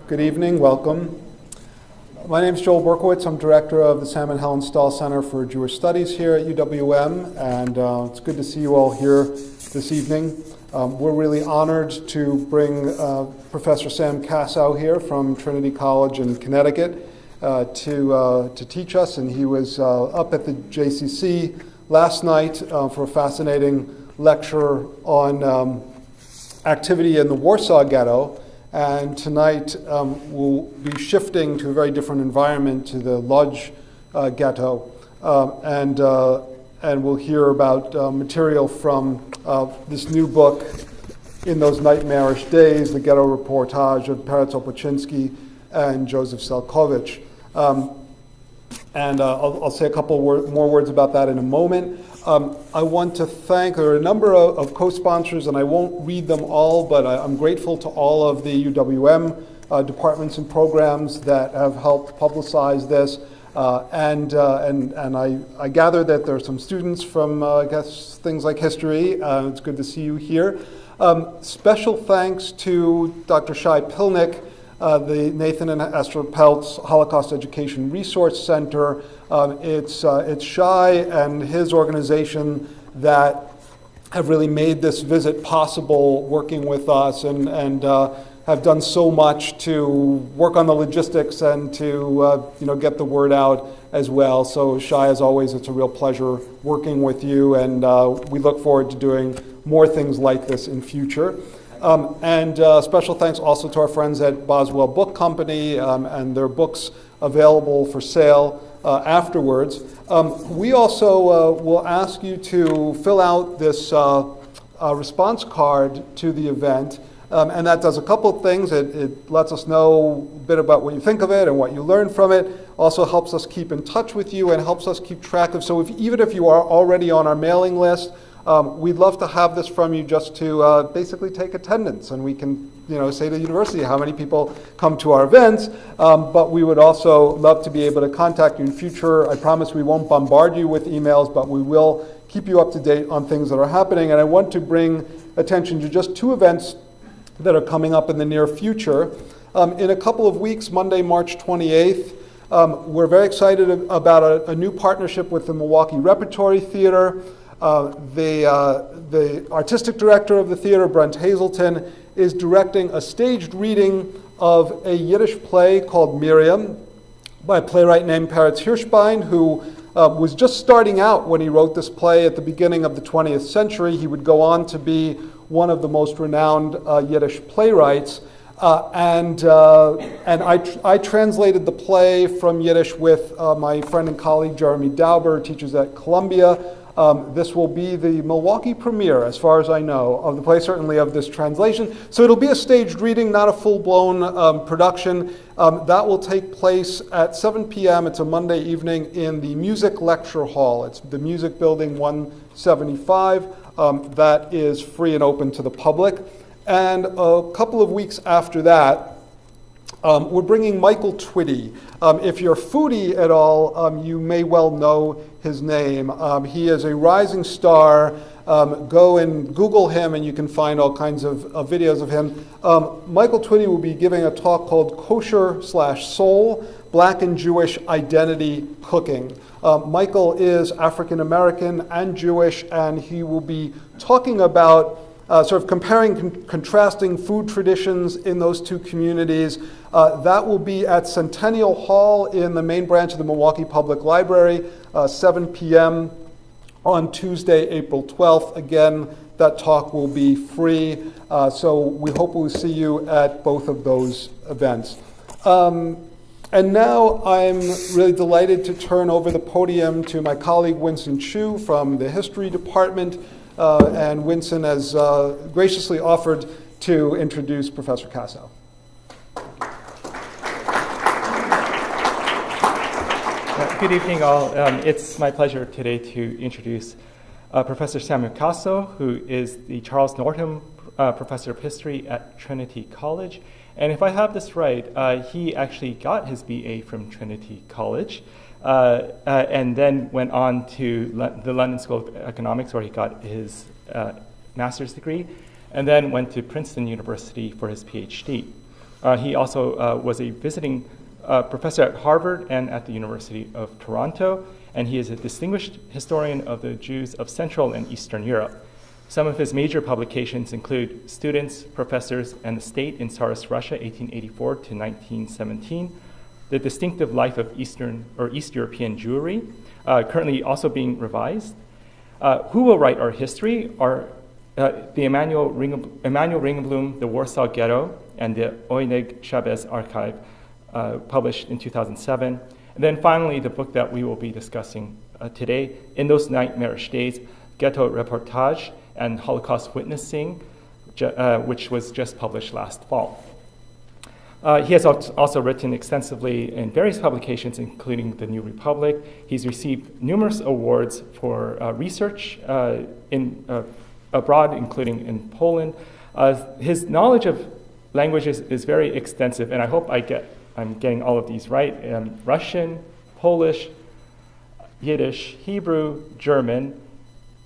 Good evening, welcome. My name is Joel Berkowitz. I'm director of the Sam and Helen Stahl Center for Jewish Studies here at UW-M, and it's good to see you all here this evening. We're really honored to bring Professor Sam Kassow here from Trinity College in Connecticut to teach us, and he was up at the JCC last night for a fascinating lecture on activity in the Warsaw Ghetto. And tonight we'll be shifting to a very different environment, to the Lodz Ghetto, and we'll hear about material from this new book, In Those Nightmarish Days, the Ghetto Reportage of Peretz Opochinski and Joseph Selkovich. And I'll say a couple more words about that in a moment. I want to thank, there are a number of co-sponsors, and I won't read them all, but I'm grateful to all of the UW-M departments and programs that have helped publicize this. And I gather that there are some students from, I guess, things like history. It's good to see you here. Special thanks to Dr. Shai Pilnick, the Nathan and Esther Peltz Holocaust Education Resource Center. It's Shai and his organization that have really made this visit possible, working with us, and have done so much to work on the logistics and to get the word out as well. So Shai, as always, it's a real pleasure working with you, and we look forward to doing more things like this in future. And special thanks also to our friends at Boswell Book Company and their books available for sale afterwards. We also will ask you to fill out this response card to the event, and that does a couple of things. It lets us know a bit about what you think of it and what you learned from it. Also helps us keep in touch with you and helps us keep track of, so even if you are already on our mailing list, we'd love to have this from you just to basically take attendance, and we can say to the university how many people come to our events, but we would also love to be able to contact you in future. I promise we won't bombard you with emails, but we will keep you up to date on things that are happening. And I want to bring attention to just two events that are coming up in the near future. In a couple of weeks, Monday, March 28th, we're very excited about a new partnership with the Milwaukee Repertory Theater. The artistic director of the theater, Brent Hazelton, is directing a staged reading of a Yiddish play called Miriam by a playwright named Peretz Hirschbein, who was just starting out when he wrote this play at the beginning of the 20th century. He would go on to be one of the most renowned Yiddish playwrights. And I translated the play from Yiddish with my friend and colleague Jeremy Dauber, who teaches at Columbia. This will be the Milwaukee premiere, as far as I know, of the play, certainly of this translation. So it'll be a staged reading, not a full-blown production. That will take place at 7 p.m. It's a Monday evening in the Music Lecture Hall. It's the Music Building 175. That is free and open to the public. And a couple of weeks after that, we're bringing Michael Twitty. If you're a foodie at all, you may well know his name. He is a rising star. Go and Google him and you can find all kinds of videos of him. Michael Twitty will be giving a talk called Kosher/Soul, Black and Jewish Identity Cooking. Michael is African American and Jewish, and he will be talking about sort of comparing, contrasting food traditions in those two communities. That will be at Centennial Hall in the main branch of the Milwaukee Public Library, 7 p.m. on Tuesday, April 12th. Again, that talk will be free, so we hope we'll see you at both of those events. And now I'm really delighted to turn over the podium to my colleague Winston Chu from the History Department. And Winston has graciously offered to introduce Professor Kassow. Good evening, all. It's my pleasure today to introduce Professor Samuel Kassow, who is the Charles Northam Professor of History at Trinity College. And if I have this right, he actually got his BA from Trinity College. And then went on to the London School of Economics, where he got his master's degree, and then went to Princeton University for his PhD. He also was a visiting professor at Harvard and at the University of Toronto, and he is a distinguished historian of the Jews of Central and Eastern Europe. Some of his major publications include Students, Professors, and the State in Tsarist Russia, 1884 to 1917, The Distinctive Life of Eastern or East European Jewry, currently also being revised. Who Will Write Our History are the Emanuel Ringelblum, The Warsaw Ghetto, and the Oyneg Chavez Archive, published in 2007. And then finally, the book that we will be discussing today, In Those Nightmarish Days, Ghetto Reportage and Holocaust Witnessing, which was just published last fall. He has also written extensively in various publications, including The New Republic. He's received numerous awards for research abroad, including in Poland. His knowledge of languages is very extensive, and I hope I'm getting all of these right. Russian, Polish, Yiddish, Hebrew, German,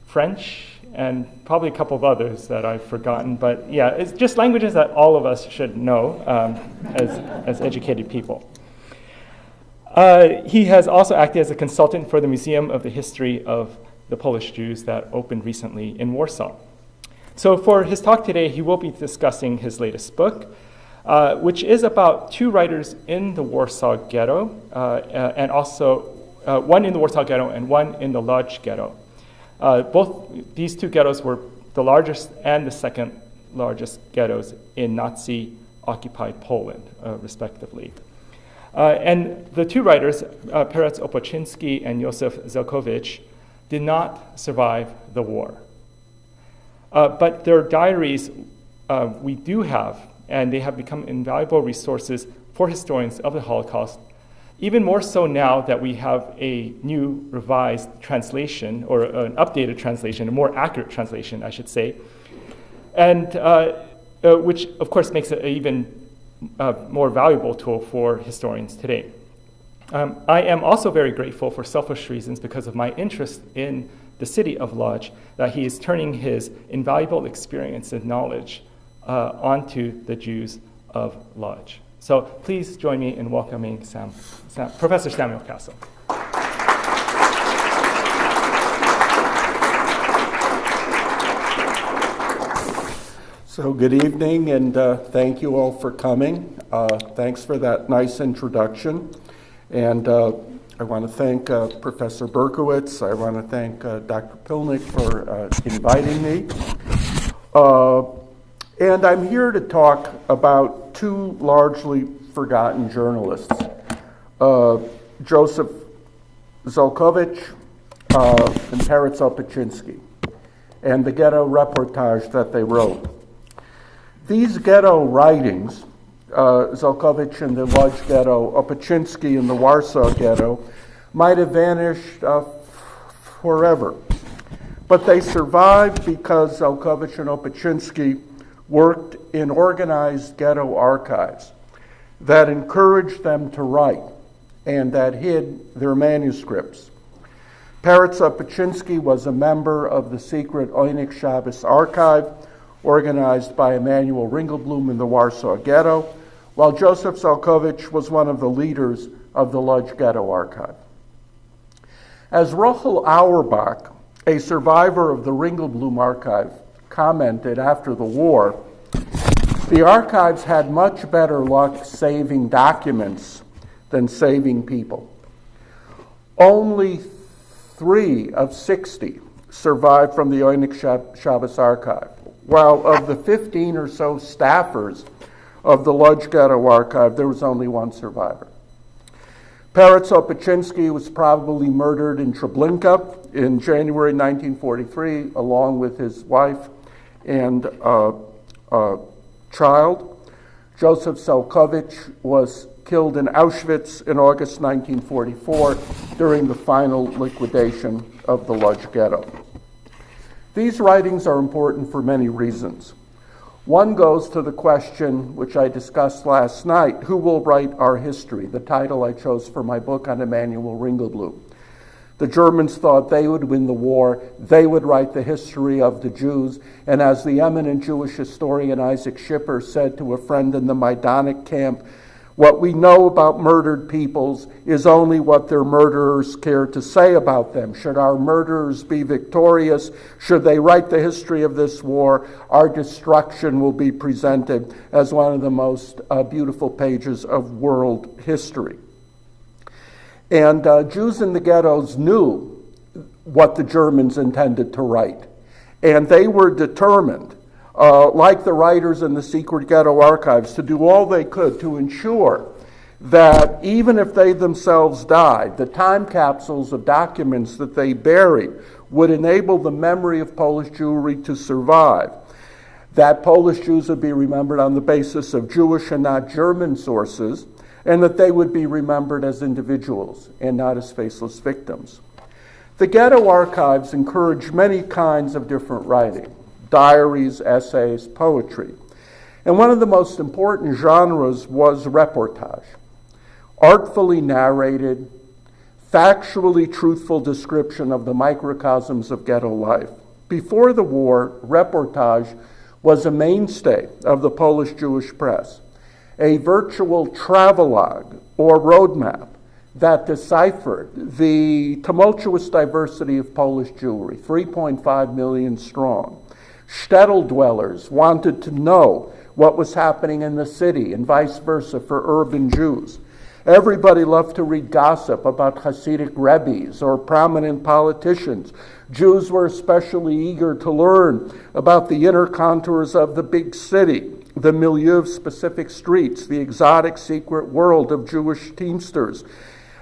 French, and probably a couple of others that I've forgotten. But yeah, it's just languages that all of us should know as educated people. He has also acted as a consultant for the Museum of the History of the Polish Jews that opened recently in Warsaw. So for his talk today, he will be discussing his latest book, which is about two writers in the Warsaw Ghetto, and also one in the Warsaw Ghetto and one in the Lodz Ghetto. Both these two ghettos were the largest and the second largest ghettos in Nazi-occupied Poland, respectively. And the two writers, Perec Opoczyński and Józef Zelkowicz, did not survive the war. But their diaries we do have, and they have become invaluable resources for historians of the Holocaust, even more so now that we have a new revised translation, or an updated translation, a more accurate translation, I should say, and which, of course, makes it an even more valuable tool for historians today. I am also very grateful, for selfish reasons, because of my interest in the city of Lodz, that he is turning his invaluable experience and knowledge onto the Jews of Lodz. So please join me in welcoming Professor Samuel Kassow. So good evening, and thank you all for coming. Thanks for that nice introduction. And I want to thank Professor Berkowitz. I want to thank Dr. Pilnick for inviting me. And I'm here to talk about two largely forgotten journalists, Józef Zelkowicz and Perec Opoczyński, and the Ghetto Reportage that they wrote. These ghetto writings, Zelkowicz in the Lodz Ghetto, Opoczyński in the Warsaw Ghetto, might have vanished forever. But they survived because Zelkowicz and Opoczyński worked in organized ghetto archives that encouraged them to write and that hid their manuscripts. Perec Opoczyński was a member of the secret Oyneg Chavez Archive, organized by Emanuel Ringelblum in the Warsaw Ghetto, while Józef Zelkowicz was one of the leaders of the Lodz Ghetto Archive. As Rochel Auerbach, a survivor of the Ringelblum Archive, commented after the war, the archives had much better luck saving documents than saving people. Only 3 of 60 survived from the Oyneg Chavez Archive, while of the 15 or so staffers of the Lodz Ghetto Archive, there was only 1 survivor. Perec Opoczyński was probably murdered in Treblinka in January 1943, along with his wife and child. Józef Zelkowicz was killed in Auschwitz in August 1944 during the final liquidation of the Lodz Ghetto. These writings are important for many reasons. One goes to the question, which I discussed last night, who will write our history, the title I chose for my book on Emanuel Ringelblum. The Germans thought they would win the war, they would write the history of the Jews, and as the eminent Jewish historian Isaac Schipper said to a friend in the Majdanek camp, what we know about murdered peoples is only what their murderers care to say about them. Should our murderers be victorious, should they write the history of this war, our destruction will be presented as one of the most beautiful pages of world history. And Jews in the ghettos knew what the Germans intended to write. And they were determined, like the writers in the secret ghetto archives, to do all they could to ensure that even if they themselves died, the time capsules of documents that they buried would enable the memory of Polish Jewry to survive. That Polish Jews would be remembered on the basis of Jewish and not German sources, and that they would be remembered as individuals and not as faceless victims. The ghetto archives encourage many kinds of different writing: diaries, essays, poetry. And one of the most important genres was reportage. Artfully narrated, factually truthful description of the microcosms of ghetto life. Before the war, reportage was a mainstay of the Polish Jewish press, a virtual travelogue or roadmap that deciphered the tumultuous diversity of Polish Jewry, 3.5 million strong. Shtetl dwellers wanted to know what was happening in the city and vice versa for urban Jews. Everybody loved to read gossip about Hasidic rebbes or prominent politicians. Jews were especially eager to learn about the inner contours of the big city, the milieu of specific streets, the exotic secret world of Jewish teamsters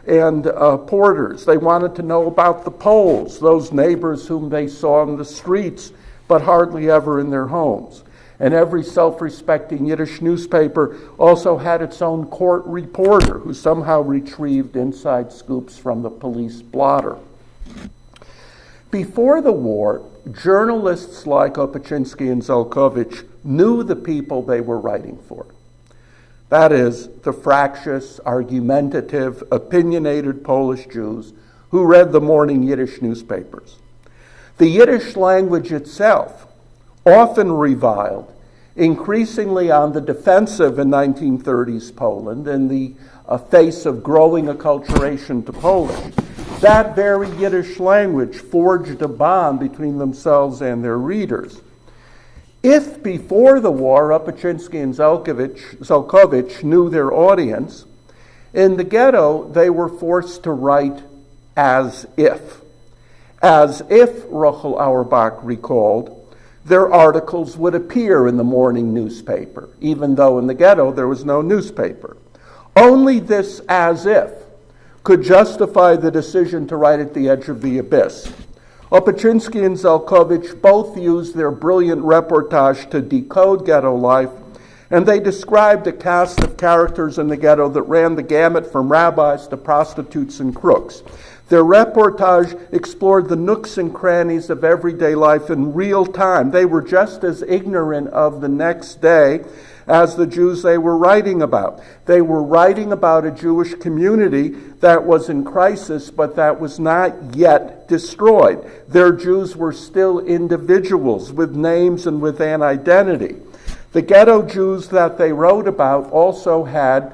and porters. They wanted to know about the Poles, those neighbors whom they saw in the streets but hardly ever in their homes. And every self-respecting Yiddish newspaper also had its own court reporter who somehow retrieved inside scoops from the police blotter. Before the war, journalists like Opaczynski and Zelkovich knew the people they were writing for. That is, the fractious, argumentative, opinionated Polish Jews who read the morning Yiddish newspapers. The Yiddish language itself, often reviled, increasingly on the defensive in 1930s Poland in the face of growing acculturation to Polish, that very Yiddish language forged a bond between themselves and their readers. If before the war Opaczynski and Zelkovich knew their audience, in the ghetto they were forced to write as if. As if, Rochel Auerbach recalled, their articles would appear in the morning newspaper, even though in the ghetto there was no newspaper. Only this as if could justify the decision to write at the edge of the abyss. Opaczynski and Zelkovich both used their brilliant reportage to decode ghetto life, and they described a cast of characters in the ghetto that ran the gamut from rabbis to prostitutes and crooks. Their reportage explored the nooks and crannies of everyday life in real time. They were just as ignorant of the next day as the Jews they were writing about. They were writing about a Jewish community that was in crisis, but that was not yet destroyed. Their Jews were still individuals with names and with an identity. The ghetto Jews that they wrote about also had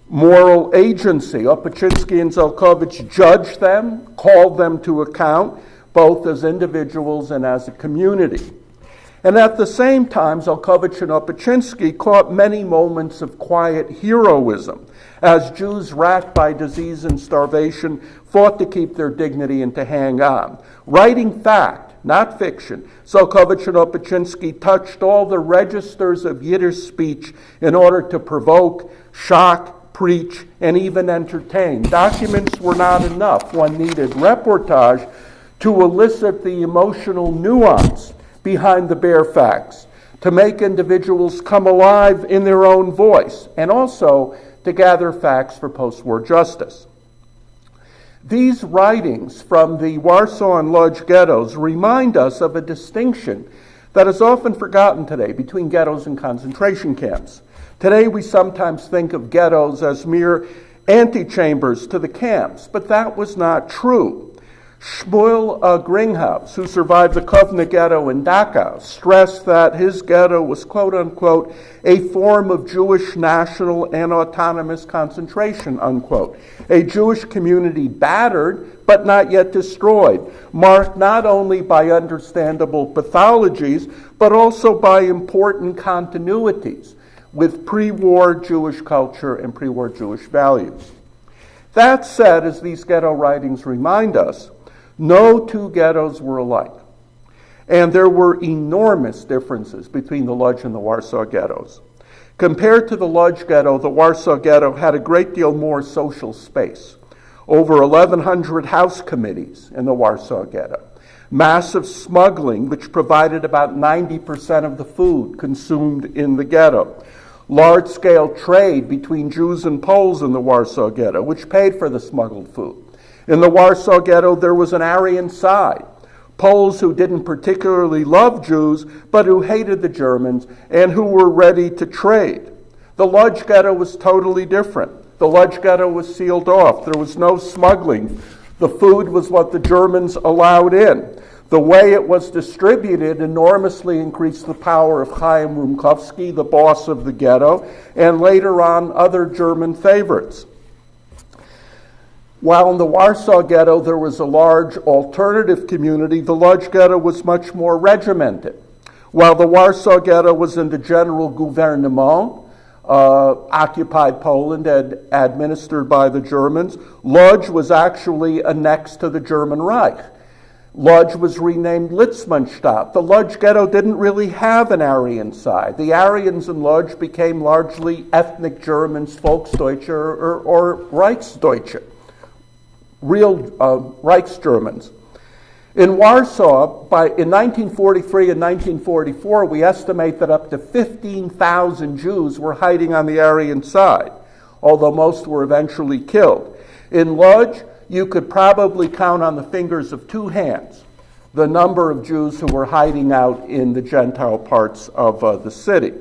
moral agency. Opaczynski and Zelkovich judged them, called them to account, both as individuals and as a community. And at the same time, Zelkovich and Opaczynski caught many moments of quiet heroism as Jews racked by disease and starvation fought to keep their dignity and to hang on. Writing fact, not fiction, Zelkovich and Opaczynski touched all the registers of Yiddish speech in order to provoke, shock, preach, and even entertain. Documents were not enough. One needed reportage to elicit the emotional nuance behind the bare facts, to make individuals come alive in their own voice, and also to gather facts for post-war justice. These writings from the Warsaw and Lodz ghettos remind us of a distinction that is often forgotten today between ghettos and concentration camps. Today we sometimes think of ghettos as mere antechambers to the camps, but that was not true. Shmuel Gringhaus, who survived the Kovna ghetto in Dachau, stressed that his ghetto was, quote unquote, a form of Jewish national and autonomous concentration, unquote. A Jewish community battered, but not yet destroyed, marked not only by understandable pathologies, but also by important continuities with pre-war Jewish culture and pre-war Jewish values. That said, as these ghetto writings remind us, no two ghettos were alike. And there were enormous differences between the Lodz and the Warsaw ghettos. Compared to the Lodz ghetto, the Warsaw ghetto had a great deal more social space. Over 1,100 house committees in the Warsaw ghetto. Massive smuggling, which provided about 90% of the food consumed in the ghetto. Large-scale trade between Jews and Poles in the Warsaw ghetto, which paid for the smuggled food. In the Warsaw ghetto, there was an Aryan side. Poles who didn't particularly love Jews, but who hated the Germans and who were ready to trade. The Lodz ghetto was totally different. The Lodz ghetto was sealed off. There was no smuggling. The food was what the Germans allowed in. The way it was distributed enormously increased the power of Chaim Rumkowski, the boss of the ghetto, and later on other German favorites. While in the Warsaw ghetto there was a large alternative community, the Lodz ghetto was much more regimented. While the Warsaw ghetto was in the general gouvernement, occupied Poland and administered by the Germans, Lodz was actually annexed to the German Reich. Lodz was renamed Litzmannstadt. The Lodz ghetto didn't really have an Aryan side. The Aryans in Lodz became largely ethnic Germans, Volksdeutsche or Reichsdeutsche. Real Reichsgermans. In Warsaw, in 1943 and 1944, we estimate that up to 15,000 Jews were hiding on the Aryan side, although most were eventually killed. In Lodz, you could probably count on the fingers of two hands the number of Jews who were hiding out in the Gentile parts of the city.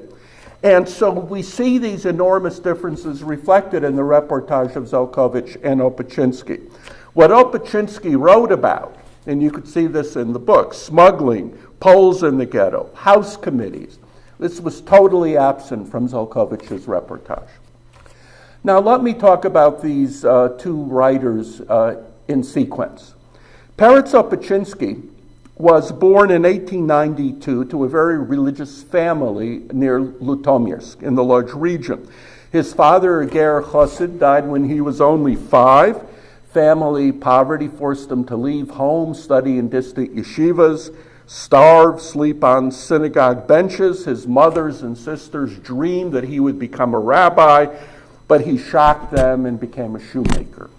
And so we see these enormous differences reflected in the reportage of Zelkovich and Opaczynski. What Opaczynski wrote about, and you could see this in the book, smuggling, Poles in the ghetto, house committees, this was totally absent from Zelkovich's reportage. Now let me talk about these two writers in sequence. Peretz Opaczynski was born in 1892 to a very religious family near Lutomirsk in the Lodz region. His father, a Ger Chassid, died when he was only 5. Family poverty forced him to leave home, study in distant yeshivas, starve, sleep on synagogue benches. His mothers and sisters dreamed that he would become a rabbi, but he shocked them and became a shoemaker.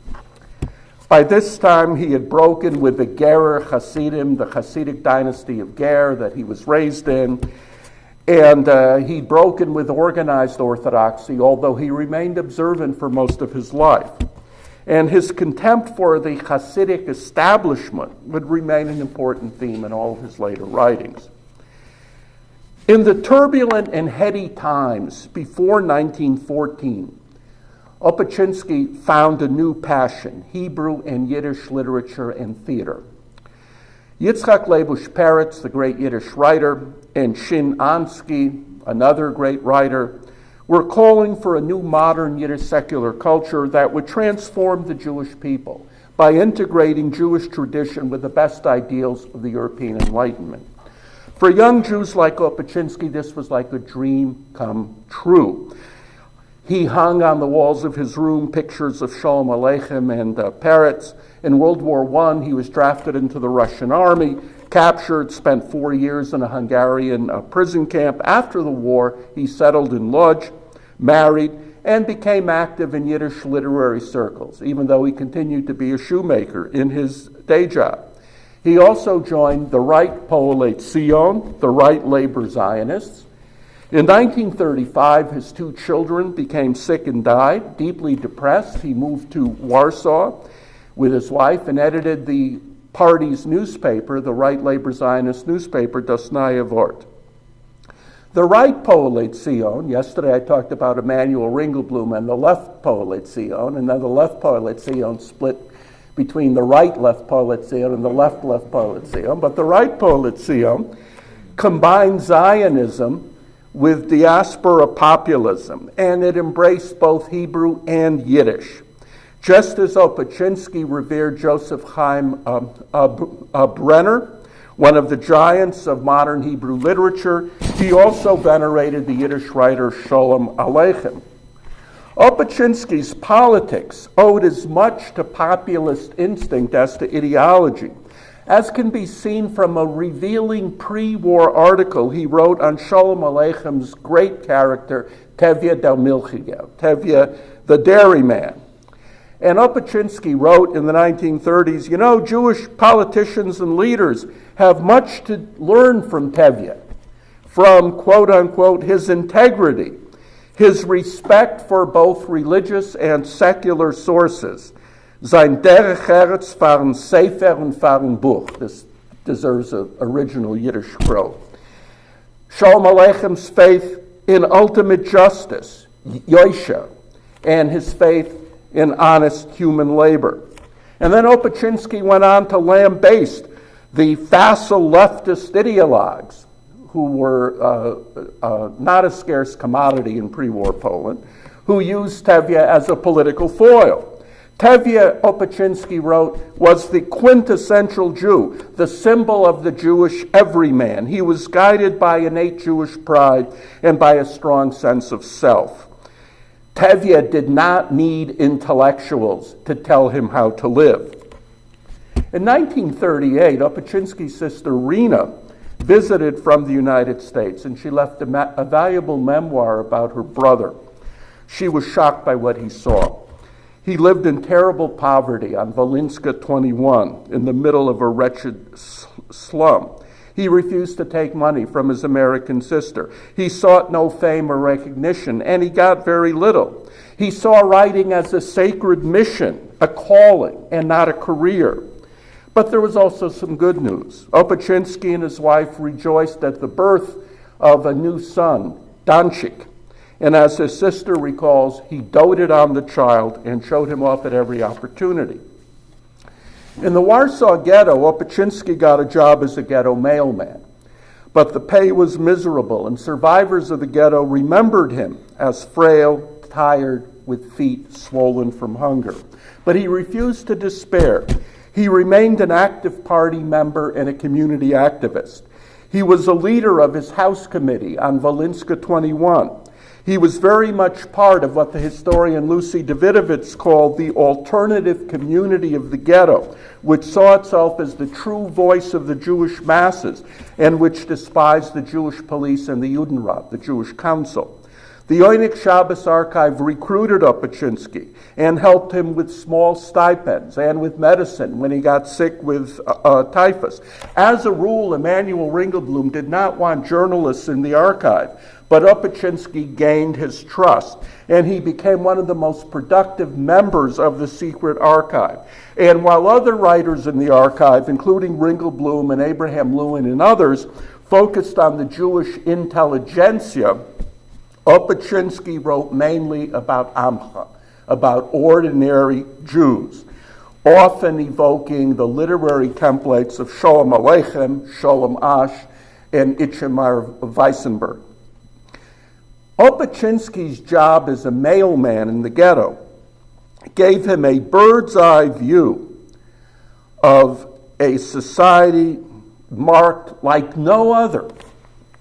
By this time, he had broken with the Gerer Hasidim, the Hasidic dynasty of Ger that he was raised in, and he'd broken with organized Orthodoxy, although he remained observant for most of his life. And his contempt for the Hasidic establishment would remain an important theme in all of his later writings. In the turbulent and heady times before 1914, Opaczynski found a new passion, Hebrew and Yiddish literature and theater. Yitzchak Lebush Peretz, the great Yiddish writer, and Shin Ansky, another great writer, were calling for a new modern Yiddish secular culture that would transform the Jewish people by integrating Jewish tradition with the best ideals of the European Enlightenment. For young Jews like Opaczynski, this was like a dream come true. He hung on the walls of his room pictures of Shalom Aleichem and Peretz. In World War I, he was drafted into the Russian army, captured, spent 4 years in a Hungarian prison camp. After the war, he settled in Lodz, married, and became active in Yiddish literary circles, even though he continued to be a shoemaker in his day job. He also joined the Right Poelei Zion, the Right Labor Zionists. In 1935, his 2 children became sick and died. Deeply depressed, he moved to Warsaw with his wife and edited the party's newspaper, the Right Labor Zionist newspaper, Das Neue Wort. The Right Poelei Zion, yesterday I talked about Emanuel Ringelblum and the Left Poelei Zion, and then the Left Poelei Zion split between the right Left-Polizeium and the left-Left-Polizeium, but the right Polizeium combined Zionism with diaspora populism, and it embraced both Hebrew and Yiddish. Just as Opatchinsky revered Joseph Chaim Brenner, one of the giants of modern Hebrew literature, he also venerated the Yiddish writer Sholem Aleichem. Opatchinsky's politics owed as much to populist instinct as to ideology, as can be seen from a revealing pre-war article he wrote on Sholem Aleichem's great character, Tevye del Milchigel, Tevye the dairyman. And Opatchinsky wrote in the 1930s, you know, Jewish politicians and leaders have much to learn from Tevye, from, quote unquote, his integrity, his respect for both religious and secular sources. Sein derech Eretz fahren Sefer und fahren Buch. This deserves an original Yiddish quote. Sholem Aleichem's faith in ultimate justice, Yosha, and his faith in honest human labor. And then Opatchinsky went on to lambaste the facile leftist ideologues who were not a scarce commodity in pre-war Poland, who used Tevye as a political foil. Tevye, Opatchinsky wrote, was the quintessential Jew, the symbol of the Jewish everyman. He was guided by innate Jewish pride and by a strong sense of self. Tevye did not need intellectuals to tell him how to live. In 1938, Opatchinsky's sister Rena visited from the United States, and she left a valuable memoir about her brother. She was shocked by what he saw. He lived in terrible poverty on Volinska 21, in the middle of a wretched slum. He refused to take money from his American sister. He sought no fame or recognition, and he got very little. He saw writing as a sacred mission, a calling, and not a career. But there was also some good news. Opatchinsky and his wife rejoiced at the birth of a new son, Danchik. And as his sister recalls, he doted on the child and showed him off at every opportunity. In the Warsaw Ghetto, Opatchinsky got a job as a ghetto mailman. But the pay was miserable, and survivors of the ghetto remembered him as frail, tired, with feet swollen from hunger. But he refused to despair. He remained an active party member and a community activist. He was a leader of his house committee on Volinska 21. He was very much part of what the historian Lucy Davidovitz called the alternative community of the ghetto, which saw itself as the true voice of the Jewish masses and which despised the Jewish police and the Judenrat, the Jewish council. The Oynik Shabbos Archive recruited Opatchinsky and helped him with small stipends and with medicine when he got sick with typhus. As a rule, Emanuel Ringelblum did not want journalists in the archive, but Opatchinsky gained his trust, and he became one of the most productive members of the secret archive. And while other writers in the archive, including Ringelblum and Abraham Lewin and others, focused on the Jewish intelligentsia, Opatchinsky wrote mainly about Amcha, about ordinary Jews, often evoking the literary templates of Sholem Aleichem, Sholem Asch, and Itchamar Weissenberg. Opatchinsky's job as a mailman in the ghetto gave him a bird's eye view of a society marked like no other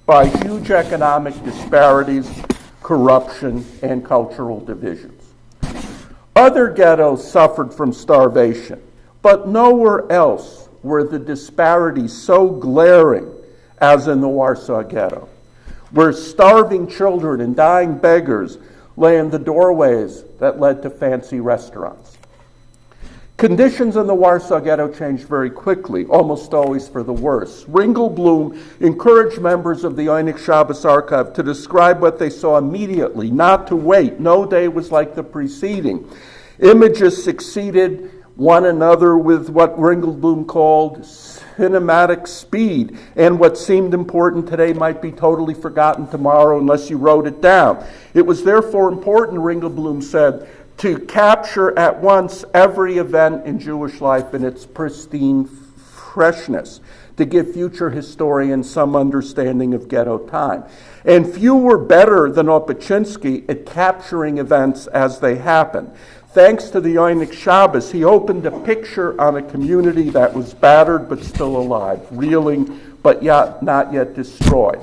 by huge economic disparities, corruption, and cultural divisions. Other ghettos suffered from starvation, but nowhere else were the disparities so glaring as in the Warsaw Ghetto, where starving children and dying beggars lay in the doorways that led to fancy restaurants. Conditions in the Warsaw Ghetto changed very quickly, almost always for the worse. Ringelblum encouraged members of the Oynik Shabbos Archive to describe what they saw immediately, not to wait. No day was like the preceding. Images succeeded one another with what Ringelblum called cinematic speed, and what seemed important today might be totally forgotten tomorrow unless you wrote it down. It was therefore important, Ringelblum said, to capture at once every event in Jewish life in its pristine freshness, to give future historians some understanding of ghetto time. And few were better than Opatchinsky at capturing events as they happen. Thanks to the Yonik Shabbos, he opened a picture on a community that was battered but still alive, reeling but not yet destroyed.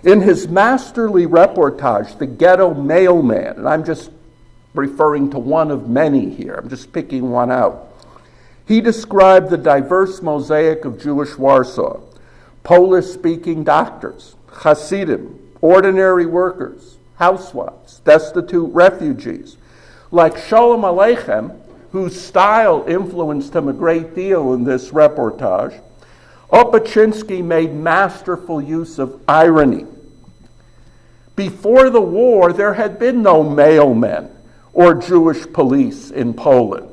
In his masterly reportage, The Ghetto Mailman, and I'm just referring to one of many here, I'm just picking one out, he described the diverse mosaic of Jewish Warsaw: Polish-speaking doctors, Hasidim, ordinary workers, housewives, destitute refugees. Like Shalom Aleichem, whose style influenced him a great deal in this reportage, Opatchinsky made masterful use of irony. Before the war, there had been no mailmen or Jewish police in Poland.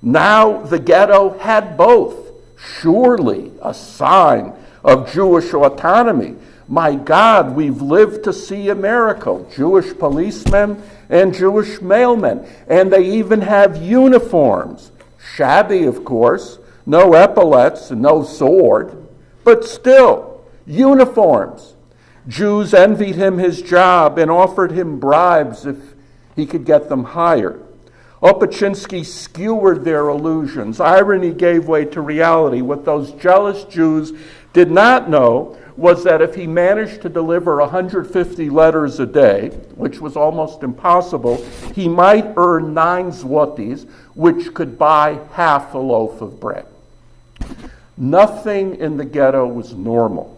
Now the ghetto had both. Surely a sign of Jewish autonomy. My God, we've lived to see a miracle. Jewish policemen and Jewish mailmen. And they even have uniforms. Shabby, of course. No epaulets and no sword. But still, uniforms. Jews envied him his job and offered him bribes if he could get them hired. Opatchinsky skewered their illusions. Irony gave way to reality. What those jealous Jews did not know was that if he managed to deliver 150 letters a day, which was almost impossible, he might earn 9 zlotys, which could buy half a loaf of bread. Nothing in the ghetto was normal.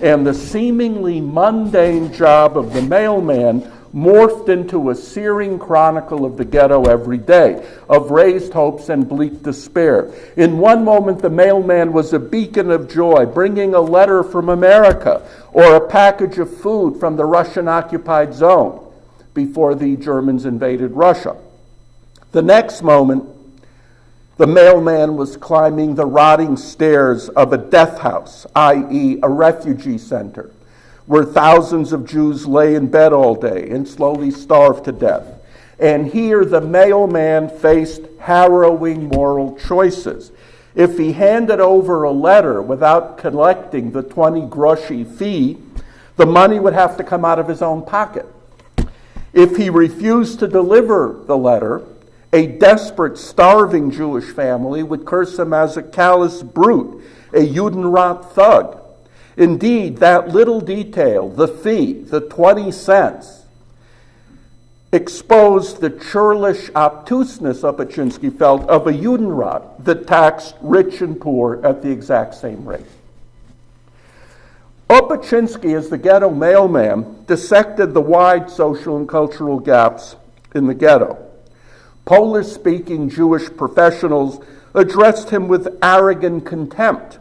And the seemingly mundane job of the mailman morphed into a searing chronicle of the ghetto every day, of raised hopes and bleak despair. In one moment, the mailman was a beacon of joy, bringing a letter from America or a package of food from the Russian-occupied zone before the Germans invaded Russia. The next moment, the mailman was climbing the rotting stairs of a death house, i.e., a refugee center, where thousands of Jews lay in bed all day and slowly starved to death. And here the mailman faced harrowing moral choices. If he handed over a letter without collecting the 20 groszy fee, the money would have to come out of his own pocket. If he refused to deliver the letter, a desperate, starving Jewish family would curse him as a callous brute, a Judenrat thug. Indeed, that little detail, the fee, the 20 cents, exposed the churlish obtuseness, Opatchinsky felt, of a Judenrat that taxed rich and poor at the exact same rate. Opatchinsky, as the ghetto mailman, dissected the wide social and cultural gaps in the ghetto. Polish-speaking Jewish professionals addressed him with arrogant contempt,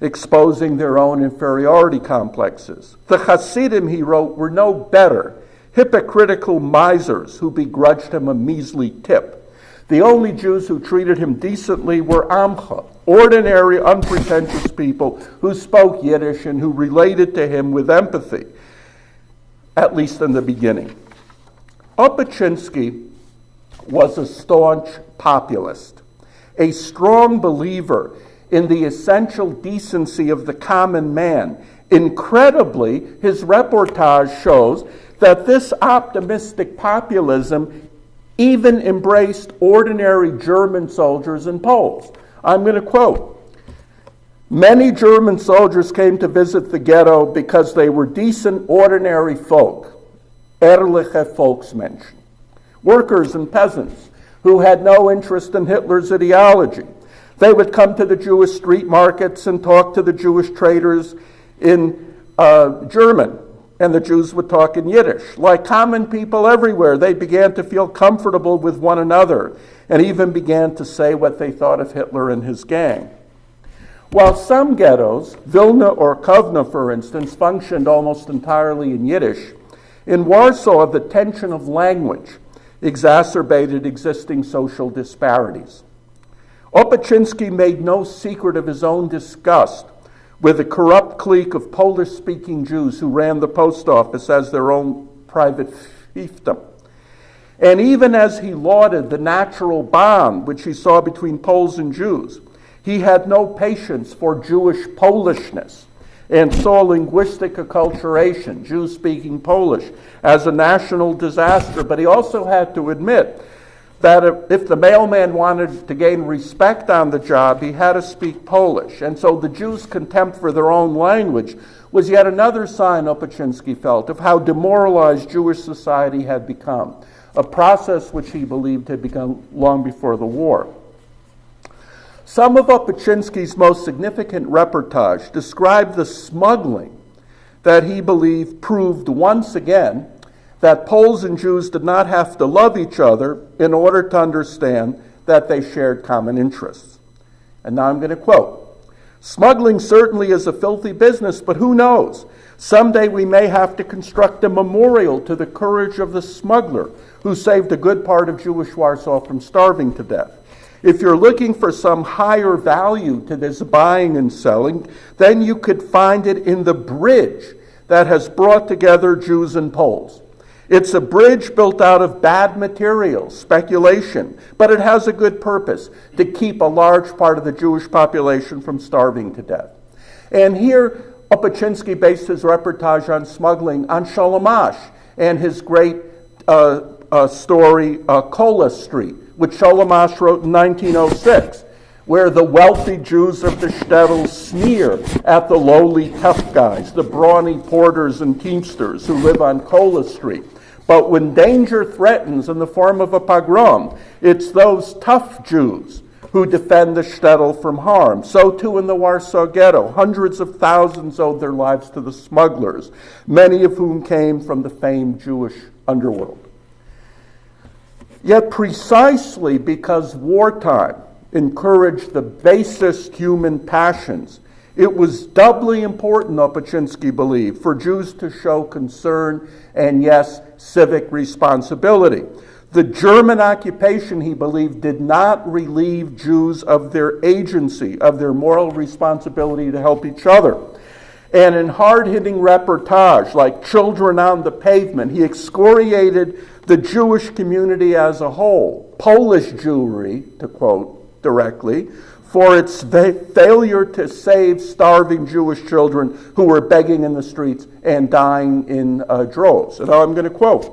exposing their own inferiority complexes. The Hasidim, he wrote, were no better, hypocritical misers who begrudged him a measly tip. The only Jews who treated him decently were Amcha, ordinary, unpretentious people who spoke Yiddish and who related to him with empathy, at least in the beginning. Opatchinsky was a staunch populist, a strong believer in the essential decency of the common man. Incredibly, his reportage shows that this optimistic populism even embraced ordinary German soldiers and Poles. I'm going to quote, "Many German soldiers came to visit the ghetto because they were decent, ordinary folk, ehrliche Volksmenschen, workers and peasants who had no interest in Hitler's ideology. They would come to the Jewish street markets and talk to the Jewish traders in German, and the Jews would talk in Yiddish. Like common people everywhere, they began to feel comfortable with one another and even began to say what they thought of Hitler and his gang." While some ghettos, Vilna or Kovna for instance, functioned almost entirely in Yiddish, in Warsaw the tension of language exacerbated existing social disparities. Opatchinsky made no secret of his own disgust with a corrupt clique of Polish-speaking Jews who ran the post office as their own private fiefdom. And even as he lauded the natural bond which he saw between Poles and Jews, he had no patience for Jewish Polishness and saw linguistic acculturation, Jews speaking Polish, as a national disaster. But he also had to admit that if the mailman wanted to gain respect on the job, he had to speak Polish. And so the Jews' contempt for their own language was yet another sign, Opaczynski felt, of how demoralized Jewish society had become, a process which he believed had begun long before the war. Some of Opaczynski's most significant reportage described the smuggling that he believed proved once again that Poles and Jews did not have to love each other in order to understand that they shared common interests. And now I'm going to quote, "Smuggling certainly is a filthy business, but who knows? Someday we may have to construct a memorial to the courage of the smuggler who saved a good part of Jewish Warsaw from starving to death. If you're looking for some higher value to this buying and selling, then you could find it in the bridge that has brought together Jews and Poles. It's a bridge built out of bad materials, speculation, but it has a good purpose, to keep a large part of the Jewish population from starving to death." And here, Opaczynski based his reportage on smuggling on Sholem and his great story, Kola Street, which Sholem wrote in 1906, where the wealthy Jews of the shtetl sneer at the lowly tough guys, the brawny porters and teamsters who live on Kola Street. But when danger threatens in the form of a pogrom, it's those tough Jews who defend the shtetl from harm. So too in the Warsaw Ghetto, hundreds of thousands owed their lives to the smugglers, many of whom came from the famed Jewish underworld. Yet precisely because wartime encouraged the basest human passions, it was doubly important, Opaczynski believed, for Jews to show concern and, yes, civic responsibility. The German occupation, he believed, did not relieve Jews of their agency, of their moral responsibility to help each other. And in hard-hitting reportage, like Children on the Pavement, he excoriated the Jewish community as a whole, Polish Jewry, to quote directly, for its failure to save starving Jewish children who were begging in the streets and dying in droves. And I'm going to quote,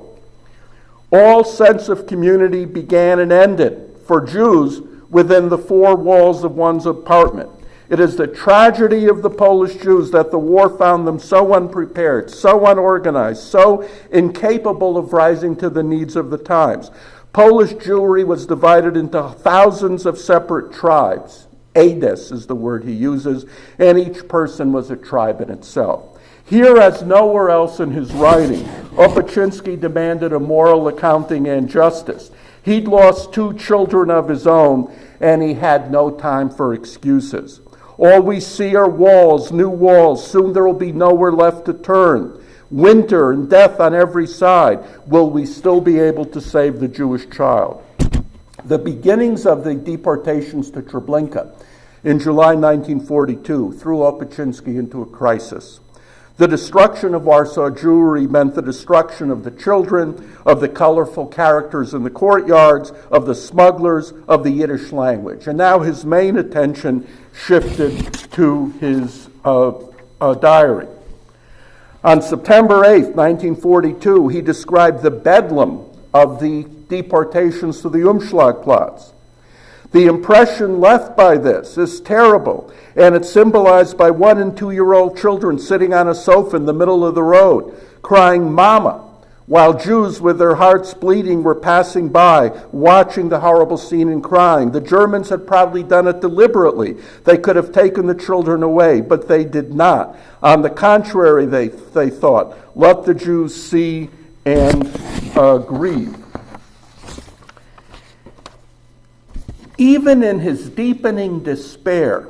"All sense of community began and ended for Jews within the four walls of one's apartment. It is the tragedy of the Polish Jews that the war found them so unprepared, so unorganized, so incapable of rising to the needs of the times. Polish Jewry was divided into thousands of separate tribes. Ades is the word he uses, and each person was a tribe in itself." Here, as nowhere else in his writing, Opaczynski demanded a moral accounting and justice. He'd lost 2 children of his own, and he had no time for excuses. "All we see are walls, new walls. Soon there will be nowhere left to turn. Winter and death on every side. Will we still be able to save the Jewish child?" The beginnings of the deportations to Treblinka in July 1942 threw Opaczynski into a crisis. The destruction of Warsaw Jewry meant the destruction of the children, of the colorful characters in the courtyards, of the smugglers, of the Yiddish language. And now his main attention shifted to his diary. On September 8th, 1942, he described the bedlam of the deportations to the Umschlagplatz. The impression left by this is terrible, and it's symbolized by 1- and 2-year-old children sitting on a sofa in the middle of the road, crying "Mama," while Jews with their hearts bleeding were passing by, watching the horrible scene and crying. The Germans had probably done it deliberately. They could have taken the children away, but they did not. On the contrary, they thought, let the Jews see and grieve. Even in his deepening despair,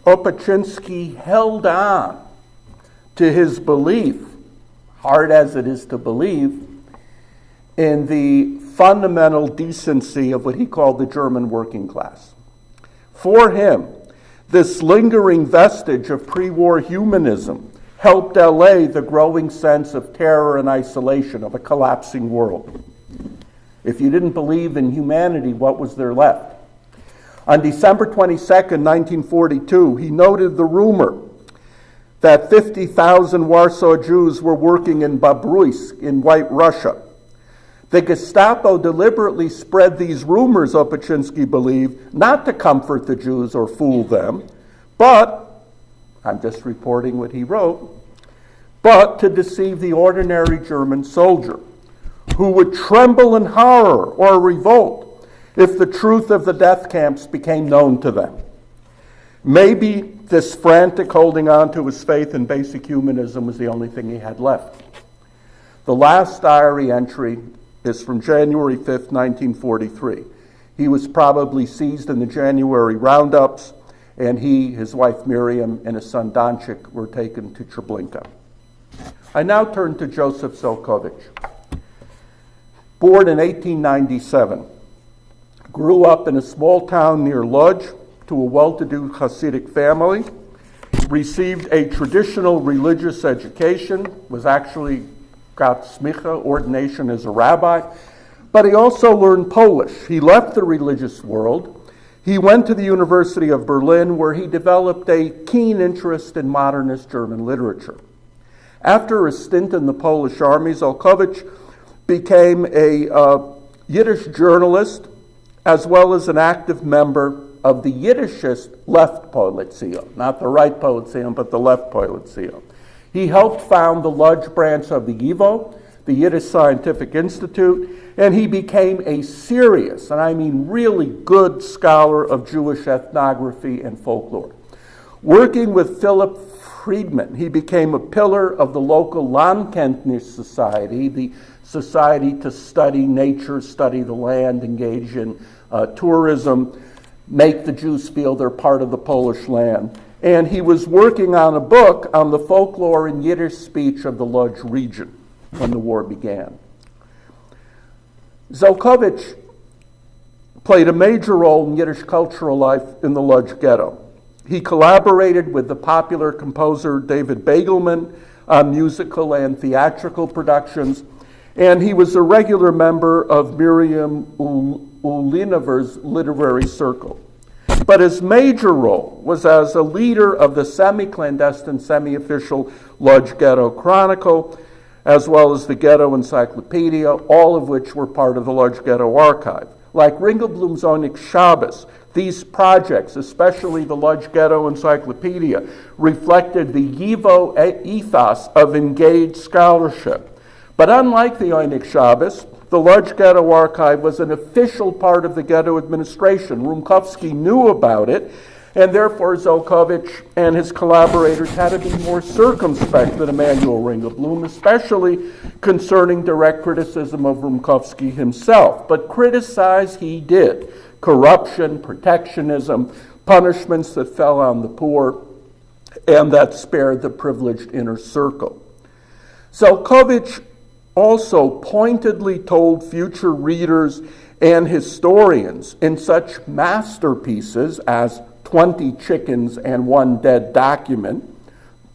Opaczynski held on to his belief, hard as it is to believe, in the fundamental decency of what he called the German working class. For him, this lingering vestige of pre-war humanism helped allay the growing sense of terror and isolation of a collapsing world. If you didn't believe in humanity, what was there left? On December 22nd, 1942, he noted the rumor that 50,000 Warsaw Jews were working in Babruisk in White Russia. The Gestapo deliberately spread these rumors, Opatchinsky believed, not to comfort the Jews or fool them, but, I'm just reporting what he wrote, but to deceive the ordinary German soldier, who would tremble in horror or revolt if the truth of the death camps became known to them. Maybe this frantic holding on to his faith in basic humanism was the only thing he had left. The last diary entry is from January 5th, 1943. He was probably seized in the January roundups, and he, his wife Miriam, and his son Donchik were taken to Treblinka. I now turn to Joseph Zelkovich. Born in 1897, grew up in a small town near Lodz to a well-to-do Hasidic family, received a traditional religious education, got smicha, ordination as a rabbi, but he also learned Polish. He left the religious world. He went to the University of Berlin, where he developed a keen interest in modernist German literature. After a stint in the Polish army, Zelkovich became a Yiddish journalist, as well as an active member of the Yiddishist left Polizio, not the right Polizio, but the left Polizio. He helped found the Lodz branch of the YIVO, the Yiddish Scientific Institute, and he became a serious, and I mean really good scholar of Jewish ethnography and folklore. Working with Philip Friedman, he became a pillar of the local Landkenntnis Society, the society to study nature, study the land, engage in tourism, make the Jews feel they're part of the Polish land. And he was working on a book on the folklore and Yiddish speech of the Lodz region when the war began. Zelkovich played a major role in Yiddish cultural life in the Lodz ghetto. He collaborated with the popular composer David Begelman on musical and theatrical productions, and he was a regular member of Miriam Ulinover's literary circle. But his major role was as a leader of the semi-clandestine, semi-official Lodz Ghetto Chronicle, as well as the Ghetto Encyclopedia, all of which were part of the Lodz Ghetto Archive. Like Ringelblum's Onyx Shabbos, these projects, especially the Lodz Ghetto Encyclopedia, reflected the YIVO ethos of engaged scholarship. But unlike the Onyx Shabbos, the Lodz Ghetto Archive was an official part of the ghetto administration. Rumkowski knew about it, and therefore Zelkovich and his collaborators had to be more circumspect than Emanuel Ringelblum, especially concerning direct criticism of Rumkowski himself. But criticize he did. Corruption, protectionism, punishments that fell on the poor, and that spared the privileged inner circle. Zelkovich also pointedly told future readers and historians in such masterpieces as 20 Chickens and One Dead Document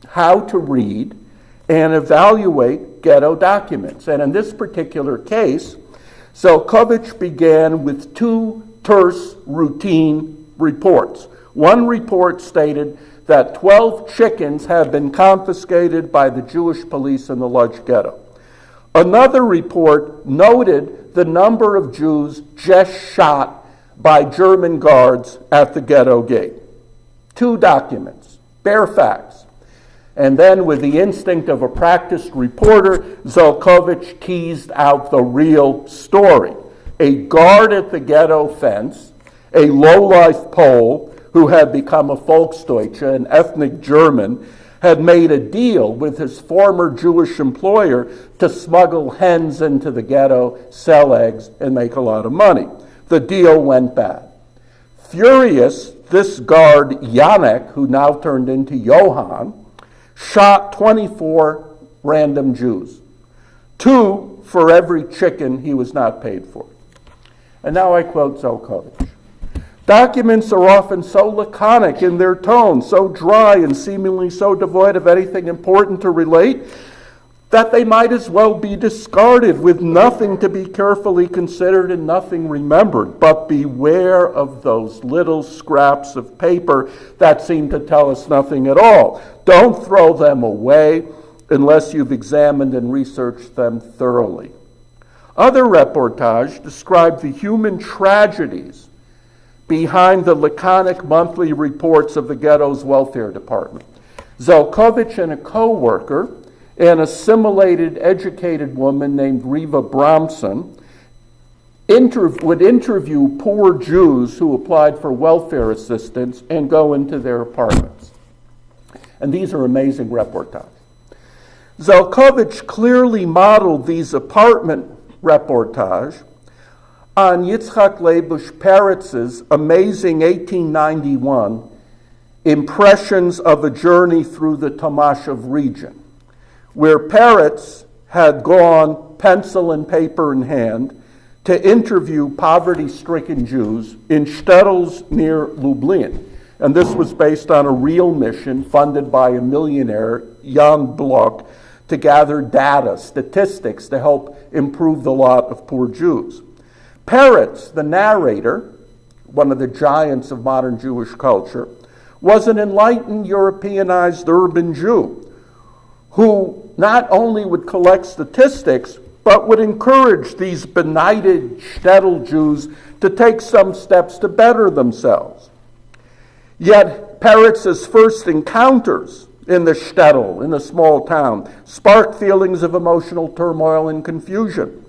how to read and evaluate ghetto documents. And in this particular case, Zelkovich began with two terse routine reports. One report stated that 12 chickens had been confiscated by the Jewish police in the Lodz ghetto. Another report noted the number of Jews just shot by German guards at the ghetto gate. Two documents, bare facts. And then, with the instinct of a practiced reporter, Zelkovich teased out the real story. A guard at the ghetto fence, a low-life Pole who had become a Volksdeutsche, an ethnic German, had made a deal with his former Jewish employer to smuggle hens into the ghetto, sell eggs, and make a lot of money. The deal went bad. Furious, this guard, Janek, who now turned into Johann, shot 24 random Jews, 2 for every chicken he was not paid for. And now I quote Zelkovich. Documents are often so laconic in their tone, so dry and seemingly so devoid of anything important to relate, that they might as well be discarded with nothing to be carefully considered and nothing remembered. But beware of those little scraps of paper that seem to tell us nothing at all. Don't throw them away unless you've examined and researched them thoroughly. Other reportage described the human tragedies behind the laconic monthly reports of the ghetto's welfare department. Zelkovich and a co-worker, an assimilated, educated woman named Riva Bramson, would interview poor Jews who applied for welfare assistance and go into their apartments. And these are amazing reportages. Zelkovich clearly modeled these apartment reportage on Yitzhak Leibush Peretz's amazing 1891 Impressions of a Journey Through the Tomashev Region, where Peretz had gone, pencil and paper in hand, to interview poverty-stricken Jews in shtetls near Lublin. And this was based on a real mission funded by a millionaire, Jan Bloch, to gather data, statistics, to help improve the lot of poor Jews. Peretz, the narrator, one of the giants of modern Jewish culture, was an enlightened Europeanized urban Jew who not only would collect statistics, but would encourage these benighted shtetl Jews to take some steps to better themselves. Yet Peretz's first encounters in the shtetl, in the small town, sparked feelings of emotional turmoil and confusion.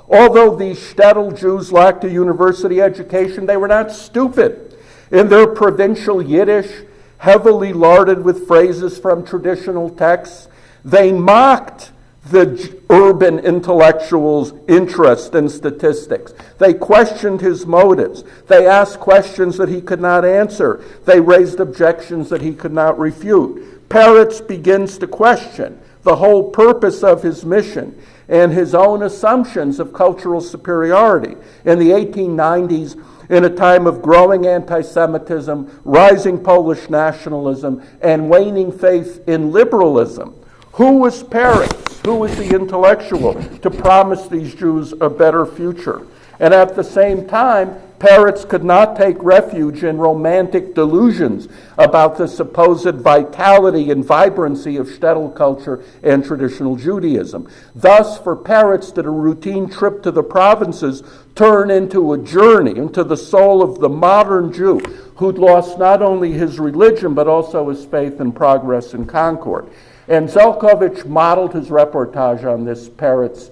Although these shtetl Jews lacked a university education, they were not stupid. In their provincial Yiddish, heavily larded with phrases from traditional texts, they mocked the urban intellectual's interest in statistics. They questioned his motives. They asked questions that he could not answer. They raised objections that he could not refute. Peretz begins to question the whole purpose of his mission and his own assumptions of cultural superiority. In the 1890s, in a time of growing anti-Semitism, rising Polish nationalism, and waning faith in liberalism, who was Peretz? Who was the intellectual to promise these Jews a better future? And at the same time, Peretz could not take refuge in romantic delusions about the supposed vitality and vibrancy of shtetl culture and traditional Judaism. Thus, for Peretz, did a routine trip to the provinces turn into a journey into the soul of the modern Jew who'd lost not only his religion but also his faith in progress and concord. And Zelkovich modeled his reportage on this Peretz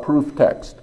proof text.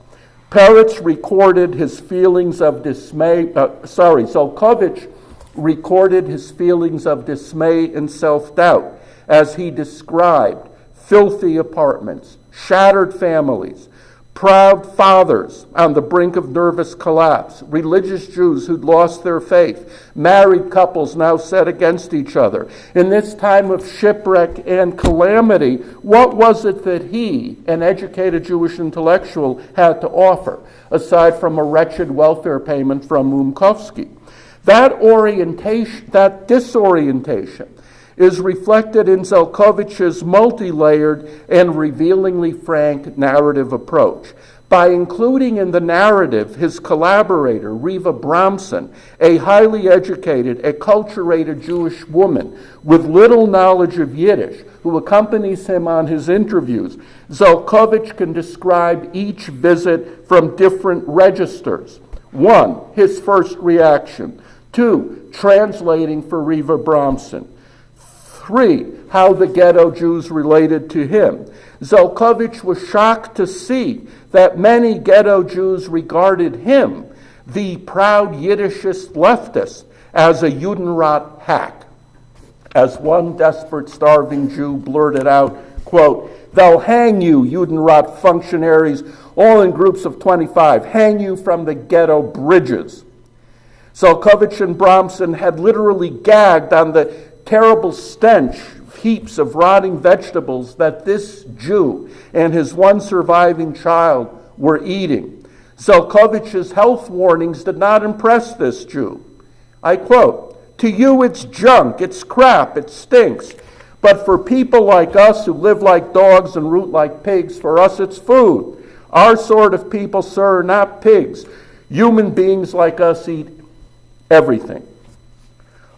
Peretz recorded his feelings of dismay, Zelkovich recorded his feelings of dismay and self-doubt as he described filthy apartments, shattered families, proud fathers on the brink of nervous collapse, religious Jews who'd lost their faith, married couples now set against each other. In this time of shipwreck and calamity, what was it that he, an educated Jewish intellectual, had to offer, aside from a wretched welfare payment from Rumkovsky? That disorientation is reflected in Zelkovich's multi-layered and revealingly frank narrative approach. By including in the narrative his collaborator, Riva Bramson, a highly educated, acculturated Jewish woman with little knowledge of Yiddish, who accompanies him on his interviews, Zelkovich can describe each visit from different registers. 1, his first reaction. 2, translating for Riva Bramson. 3, how the ghetto Jews related to him. Zelkovich was shocked to see that many ghetto Jews regarded him, the proud Yiddishist leftist, as a Judenrat hack. As one desperate starving Jew blurted out, quote, "They'll hang you, Judenrat functionaries, all in groups of 25, hang you from the ghetto bridges." Zelkovich and Bramson had literally gagged on the terrible stench, heaps of rotting vegetables that this Jew and his one surviving child were eating. Zelkovich's health warnings did not impress this Jew. I quote, "To you it's junk, it's crap, it stinks. But for people like us who live like dogs and root like pigs, for us it's food. Our sort of people, sir, are not pigs. Human beings like us eat everything.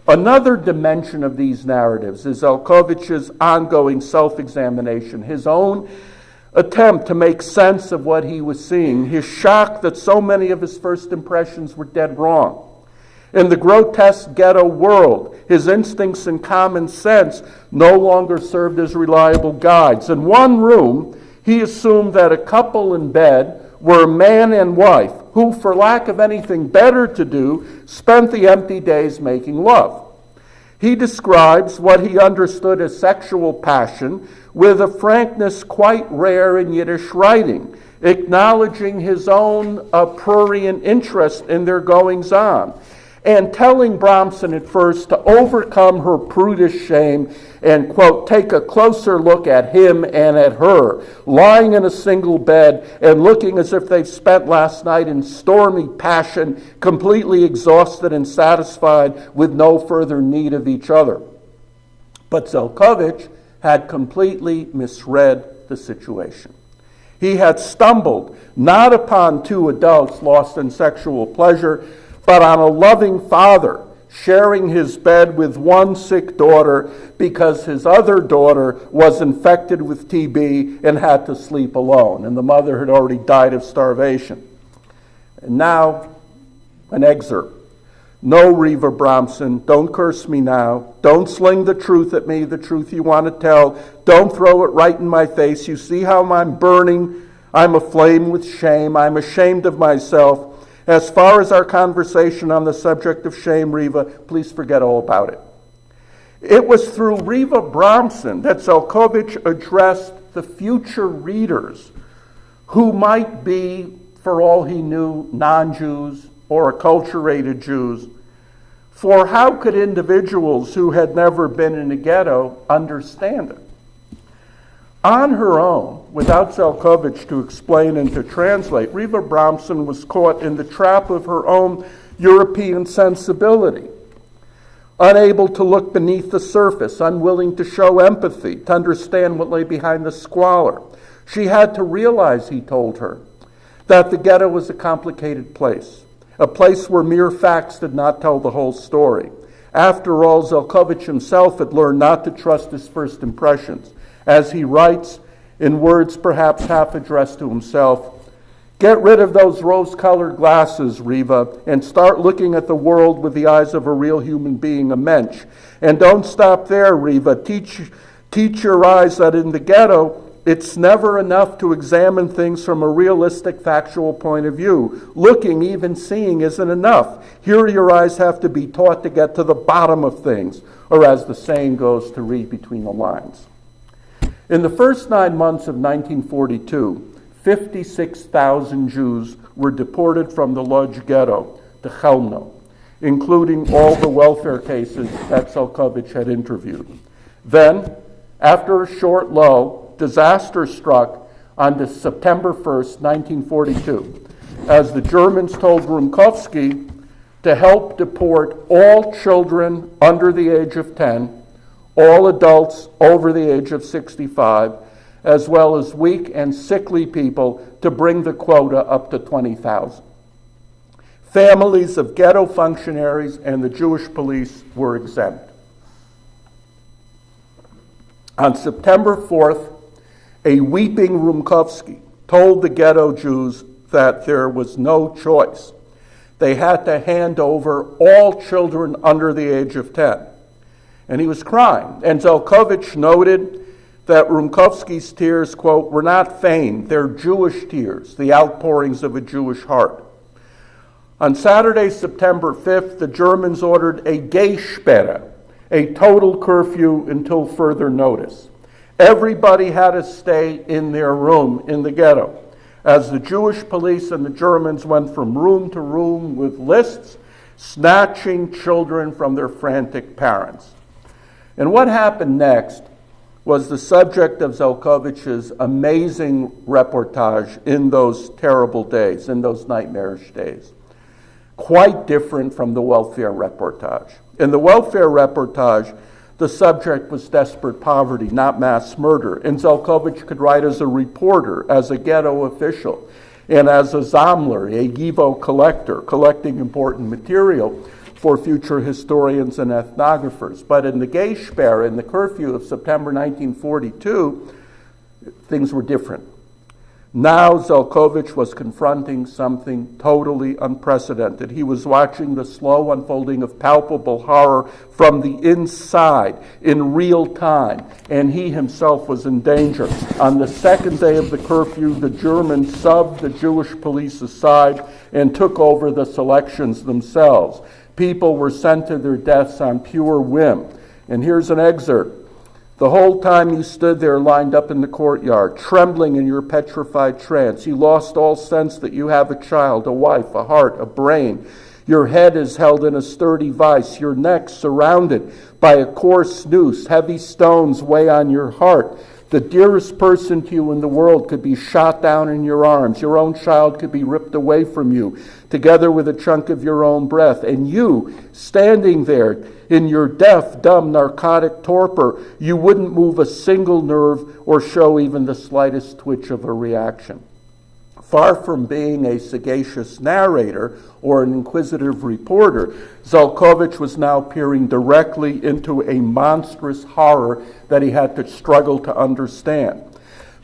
Another dimension of these narratives is Zelkovich's ongoing self-examination, his own attempt to make sense of what he was seeing, his shock that so many of his first impressions were dead wrong. In the grotesque ghetto world, his instincts and common sense no longer served as reliable guides. In one room, he assumed that a couple in bed were a man and wife who, for lack of anything better to do, spent the empty days making love. He describes what he understood as sexual passion with a frankness quite rare in Yiddish writing, acknowledging his own prurient interest in their goings-on, and telling Bramson at first to overcome her prudish shame and, quote, take a closer look at him and at her, lying in a single bed and looking as if they've spent last night in stormy passion, completely exhausted and satisfied with no further need of each other. But Zelkovich had completely misread the situation. He had stumbled not upon two adults lost in sexual pleasure, but on a loving father sharing his bed with one sick daughter because his other daughter was infected with TB and had to sleep alone, and the mother had already died of starvation. And now, an excerpt. No, Reva Bramson, don't curse me now. Don't sling the truth at me, the truth you want to tell. Don't throw it right in my face. You see how I'm burning? I'm aflame with shame. I'm ashamed of myself. As far as our conversation on the subject of shame, Reva, please forget all about it. It was through Reva Bramson that Zelkovich addressed the future readers who might be, for all he knew, non-Jews or acculturated Jews. For how could individuals who had never been in a ghetto understand it? On her own, without Zelkovich to explain and to translate, Reva Bramson was caught in the trap of her own European sensibility, unable to look beneath the surface, unwilling to show empathy, to understand what lay behind the squalor. She had to realize, he told her, that the ghetto was a complicated place, a place where mere facts did not tell the whole story. After all, Zelkovich himself had learned not to trust his first impressions. As he writes, in words perhaps half addressed to himself, get rid of those rose-colored glasses, Reva, and start looking at the world with the eyes of a real human being, a mensch. And don't stop there, Reva. Teach your eyes that in the ghetto, it's never enough to examine things from a realistic, factual point of view. Looking, even seeing, isn't enough. Here your eyes have to be taught to get to the bottom of things, or as the saying goes, to read between the lines. In the first 9 months of 1942, 56,000 Jews were deported from the Lodz ghetto to Chelmno, including all the welfare cases that Zelkovich had interviewed. Then, after a short lull, disaster struck on September 1st, 1942, as the Germans told Rumkowski to help deport all children under the age of 10, all adults over the age of 65, as well as weak and sickly people, to bring the quota up to 20,000. Families of ghetto functionaries and the Jewish police were exempt. On September 4th, a weeping Rumkowski told the ghetto Jews that there was no choice. They had to hand over all children under the age of 10. And he was crying. And Zelkovich noted that Rumkowski's tears, quote, were not feigned. They're Jewish tears, the outpourings of a Jewish heart. On Saturday, September 5th, the Germans ordered a Gehsperre, a total curfew until further notice. Everybody had to stay in their room in the ghetto, as the Jewish police and the Germans went from room to room with lists, snatching children from their frantic parents. And what happened next was the subject of Zelkovich's amazing reportage in those terrible days, in those nightmarish days. Quite different from the welfare reportage. In the welfare reportage, The subject was desperate poverty, not mass murder. And Zelkovich could write as a reporter, as a ghetto official, and as a Sammler, a Yivo collector, collecting important material for future historians and ethnographers. But in the Gay-Sperre, in the curfew of September 1942, things were different. Now Zelkovich was confronting something totally unprecedented. He was watching the slow unfolding of palpable horror from the inside in real time, and he himself was in danger. On the second day of the curfew, the Germans subbed the Jewish police aside and took over the selections themselves. People were sent to their deaths on pure whim. And here's an excerpt. The whole time you stood there lined up in the courtyard, trembling in your petrified trance, you lost all sense that you have a child, a wife, a heart, a brain. Your head is held in a sturdy vice, your neck surrounded by a coarse noose, heavy stones weigh on your heart. The dearest person to you in the world could be shot down in your arms. Your own child could be ripped away from you, together with a chunk of your own breath. And you, standing there in your deaf, dumb, narcotic torpor, you wouldn't move a single nerve or show even the slightest twitch of a reaction. Far from being a sagacious narrator or an inquisitive reporter, Zelkovich was now peering directly into a monstrous horror that he had to struggle to understand.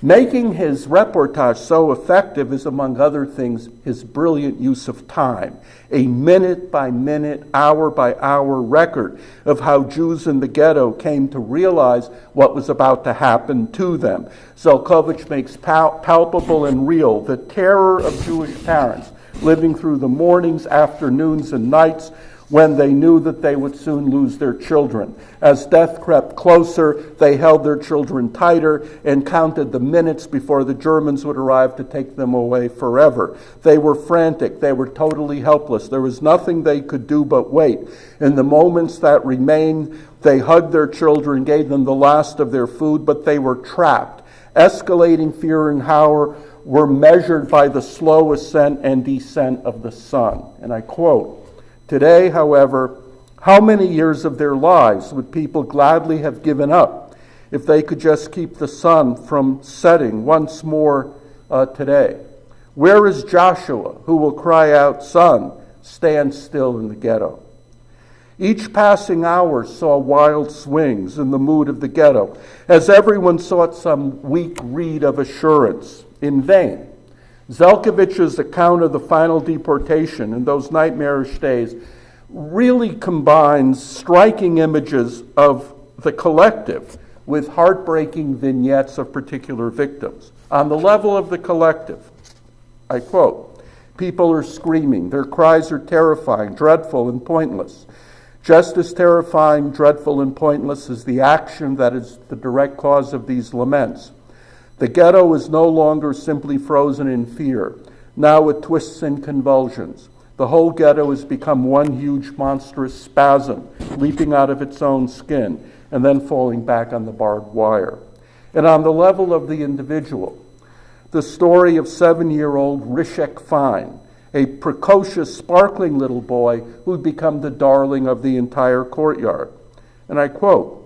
Making his reportage so effective is, among other things, his brilliant use of time, a minute-by-minute, hour-by-hour record of how Jews in the ghetto came to realize what was about to happen to them. Zelkovich makes palpable and real the terror of Jewish parents living through the mornings, afternoons, and nights when they knew that they would soon lose their children. As death crept closer, they held their children tighter and counted the minutes before the Germans would arrive to take them away forever. They were frantic. They were totally helpless. There was nothing they could do but wait. In the moments that remained, they hugged their children, gave them the last of their food, but they were trapped. Escalating fear and horror were measured by the slow ascent and descent of the sun. And I quote, "Today, however, how many years of their lives would people gladly have given up if they could just keep the sun from setting once more today? Where is Joshua, who will cry out, 'Sun, stand still in the ghetto'?" Each passing hour saw wild swings in the mood of the ghetto, as everyone sought some weak reed of assurance. In vain. Zelkovich's account of the final deportation in those nightmarish days really combines striking images of the collective with heartbreaking vignettes of particular victims. On the level of the collective, I quote, "People are screaming. Their cries are terrifying, dreadful, and pointless. Just as terrifying, dreadful, and pointless is the action that is the direct cause of these laments. The ghetto is no longer simply frozen in fear. Now it twists in convulsions. The whole ghetto has become one huge monstrous spasm, leaping out of its own skin and then falling back on the barbed wire." And on the level of the individual, the story of 7-year-old Rishek Fine, a precocious, sparkling little boy who'd become the darling of the entire courtyard. And I quote,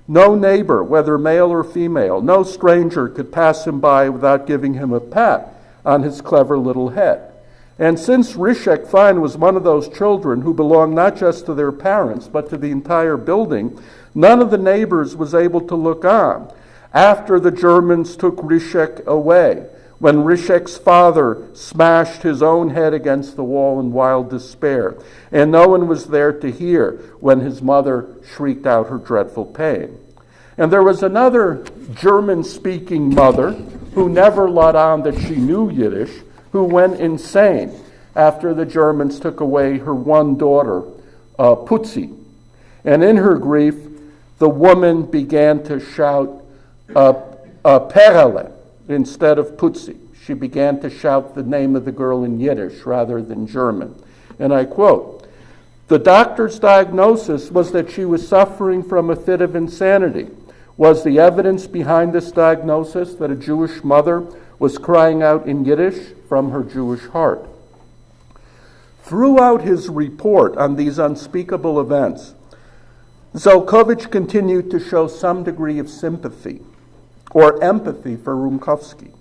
"No neighbor, whether male or female, no stranger could pass him by without giving him a pat on his clever little head. And since Rishek Fine was one of those children who belonged not just to their parents, but to the entire building, none of the neighbors was able to look on. After the Germans took Rishek away, when Rishek's father smashed his own head against the wall in wild despair, and no one was there to hear when his mother shrieked out her dreadful pain. And there was another German-speaking mother who never let on that she knew Yiddish, who went insane after the Germans took away her one daughter, Putzi. And in her grief, the woman began to shout, Perele, instead of Putzi. She began to shout the name of the girl in Yiddish rather than German. And I quote, "The doctor's diagnosis was that she was suffering from a fit of insanity. Was the evidence behind this diagnosis that a Jewish mother was crying out in Yiddish from her Jewish heart?" Throughout his report on these unspeakable events, Zelkovich continued to show some degree of sympathy or empathy for Rumkowski.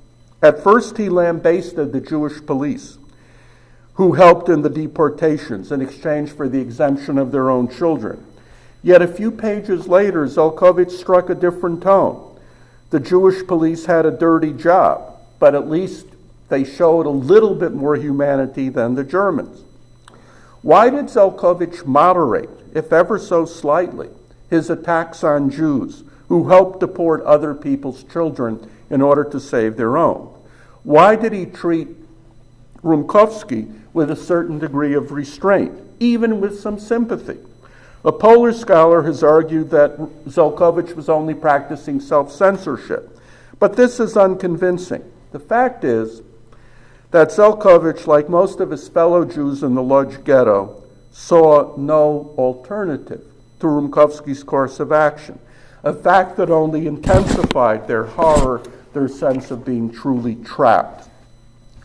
At first, he lambasted the Jewish police who helped in the deportations in exchange for the exemption of their own children. Yet a few pages later, Zelkovich struck a different tone. The Jewish police had a dirty job, but at least they showed a little bit more humanity than the Germans. Why did Zelkovich moderate, if ever so slightly, his attacks on Jews who helped deport other people's children in order to save their own? Why did he treat Rumkowski with a certain degree of restraint, even with some sympathy? A Polish scholar has argued that Zelkovich was only practicing self-censorship, but this is unconvincing. The fact is that Zelkovich, like most of his fellow Jews in the Lodz Ghetto, saw no alternative to Rumkowski's course of action, a fact that only intensified their horror, their sense of being truly trapped.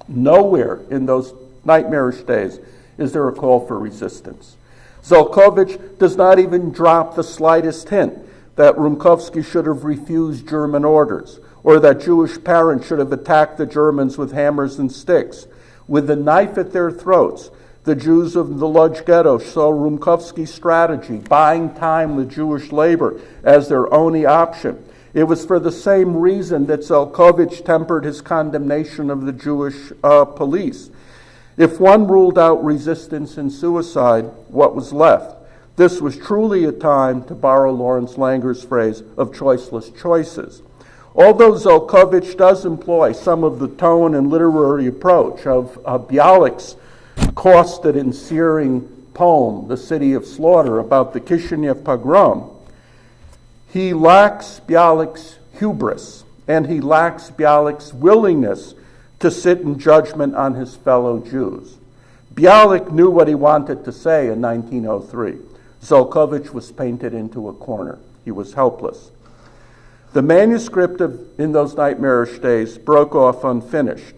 Nowhere in those nightmarish days is there a call for resistance. Zelkovich does not even drop the slightest hint that Rumkowski should have refused German orders, or that Jewish parents should have attacked the Germans with hammers and sticks. With the knife at their throats, the Jews of the Lodz Ghetto saw Rumkowski's strategy, buying time with Jewish labor, as their only option. It was for the same reason that Zelkovich tempered his condemnation of the Jewish police. If one ruled out resistance and suicide, what was left? This was truly a time, to borrow Lawrence Langer's phrase, of choiceless choices. Although Zelkovich does employ some of the tone and literary approach of Bialik's caustic and searing poem, The City of Slaughter, about the Kishinev pogrom, he lacks Bialik's hubris, and he lacks Bialik's willingness to sit in judgment on his fellow Jews. Bialik knew what he wanted to say in 1903. Zelkovich was painted into a corner. He was helpless. The manuscript In Those Nightmarish Days broke off unfinished.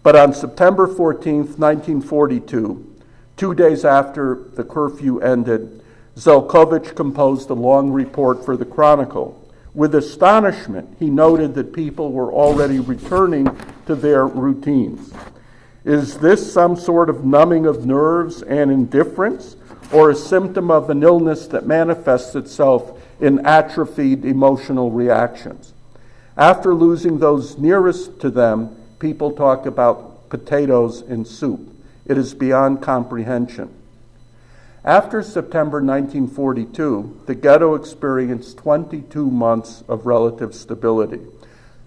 But on September 14th, 1942, 2 days after the curfew ended, Zelkovich composed a long report for the Chronicle. With astonishment, he noted that people were already returning to their routines. Is this some sort of numbing of nerves and indifference, or a symptom of an illness that manifests itself in atrophied emotional reactions? After losing those nearest to them, people talk about potatoes in soup. It is beyond comprehension. After September 1942, the ghetto experienced 22 months of relative stability.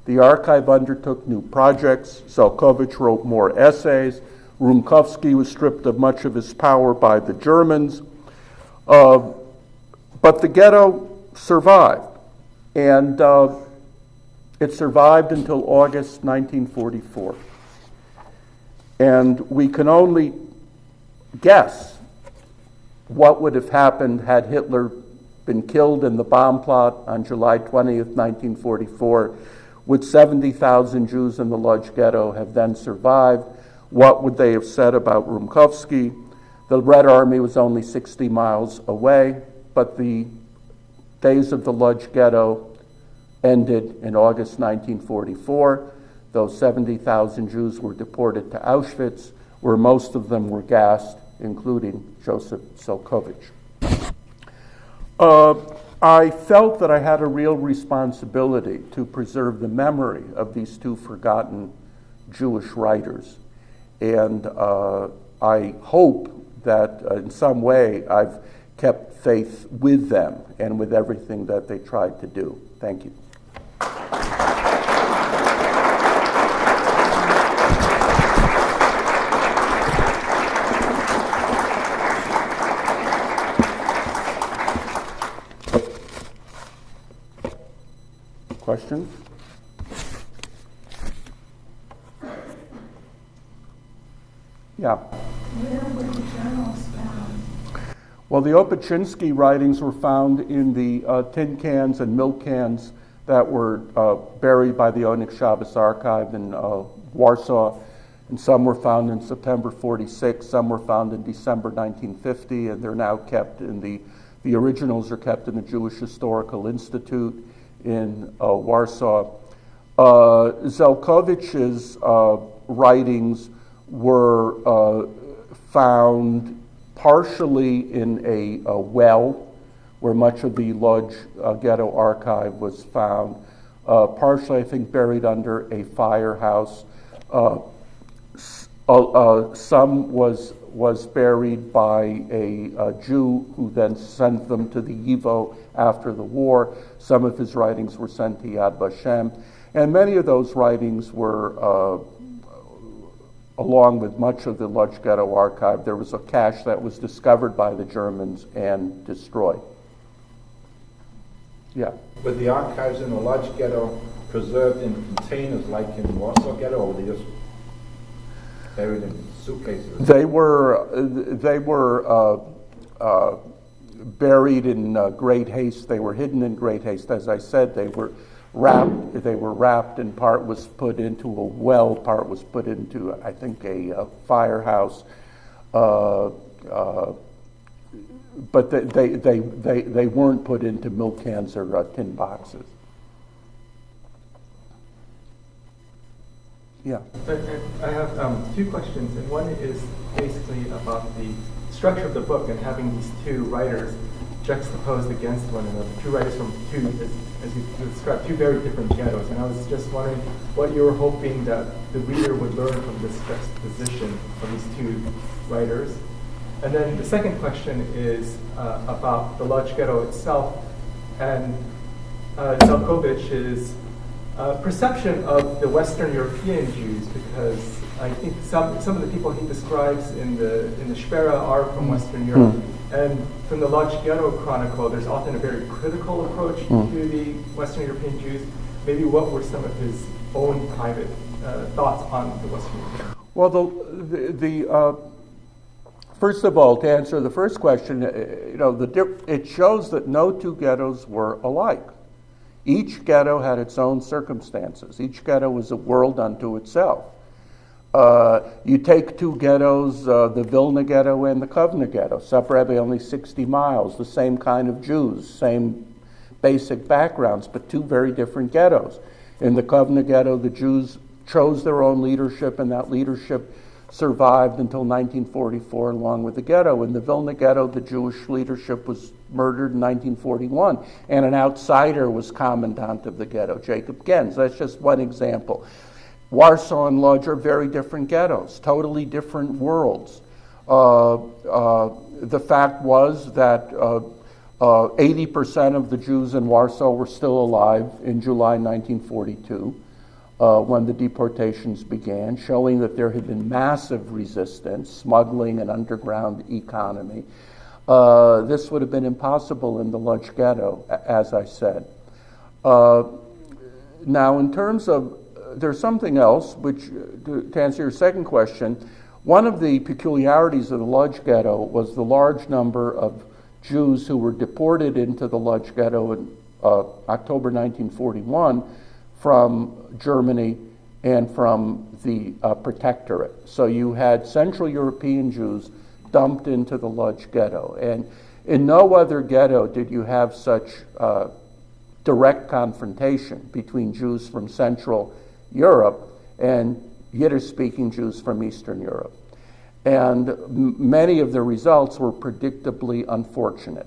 The archive undertook new projects. Zelkovich wrote more essays. Rumkowski was stripped of much of his power by the Germans. But the ghetto survived. And it survived until August 1944. And we can only guess what would have happened had Hitler been killed in the bomb plot on July 20th, 1944. Would 70,000 Jews in the Lodz Ghetto have then survived? What would they have said about Rumkowski? The Red Army was only 60 miles away, but the days of the Lodz Ghetto ended in August 1944. Those 70,000 Jews were deported to Auschwitz, where most of them were gassed, including Joseph Zelkovich. I felt that I had a real responsibility to preserve the memory of these two forgotten Jewish writers. And I hope that in some way I've kept faith with them and with everything that they tried to do. Thank you. Questions? Yeah. Where were the journals found? Well, the Opachinsky writings were found in the tin cans and milk cans that were buried by the Onyx Shabbos Archive in Warsaw, and some were found in September 46, some were found in December 1950, and they're now kept in the The originals are kept in the Jewish Historical Institute in Warsaw. Zelkowich's writings were found partially in a well where much of the Lodz Ghetto archive was found, partially, I think, buried under a firehouse. Some was buried by a Jew who then sent them to the YIVO after the war. Some of his writings were sent to Yad Vashem. And many of those writings were, along with much of the Lodz Ghetto archive, there was a cache that was discovered by the Germans and destroyed. Yeah. Were the archives in the Lodz Ghetto preserved in containers like in Warsaw Ghetto, or were they just buried in suitcases? They were buried in great haste. They were hidden in great haste. As I said, they were wrapped, and part was put into a well, part was put into, I think, a firehouse. But they weren't put into milk cans or tin boxes. Yeah. I have two questions, and one is basically about the structure of the book and having these two writers juxtaposed against one another. Two writers from two, as you described, two very different ghettos. And I was just wondering what you were hoping that the reader would learn from this juxtaposition of these two writers. And then the second question is about the Lodz Ghetto itself and Zelkowich's perception of the Western European Jews, because I think some of the people he describes in the Sperra are from Western Europe. And from the Lodz Ghetto Chronicle, there's often a very critical approach to the Western European Jews. Maybe what were some of his own private thoughts on the Western European? Well, first of all, to answer the first question, it shows that no two ghettos were alike. Each ghetto had its own circumstances. Each ghetto was a world unto itself. You take two ghettos, the Vilna Ghetto and the Kovna Ghetto, separated by only 60 miles, the same kind of Jews, same basic backgrounds, but two very different ghettos. In the Kovna Ghetto, the Jews chose their own leadership, and that leadership survived until 1944 along with the ghetto. In the Vilna Ghetto, the Jewish leadership was murdered in 1941, and an outsider was commandant of the ghetto, Jacob Gens. That's just one example. Warsaw and Lodz are very different ghettos, totally different worlds. The fact was that 80% of the Jews in Warsaw were still alive in July 1942 when the deportations began, showing that there had been massive resistance, smuggling, and underground economy. This would have been impossible in the Lodz Ghetto, as I said. Now, in terms of there's something else, which, to answer your second question, one of the peculiarities of the Lodz Ghetto was the large number of Jews who were deported into the Lodz Ghetto in October 1941 from Germany and from the Protectorate. So you had Central European Jews dumped into the Lodz Ghetto. And in no other ghetto did you have such direct confrontation between Jews from Central Europe and Yiddish-speaking Jews from Eastern Europe. And many of the results were predictably unfortunate.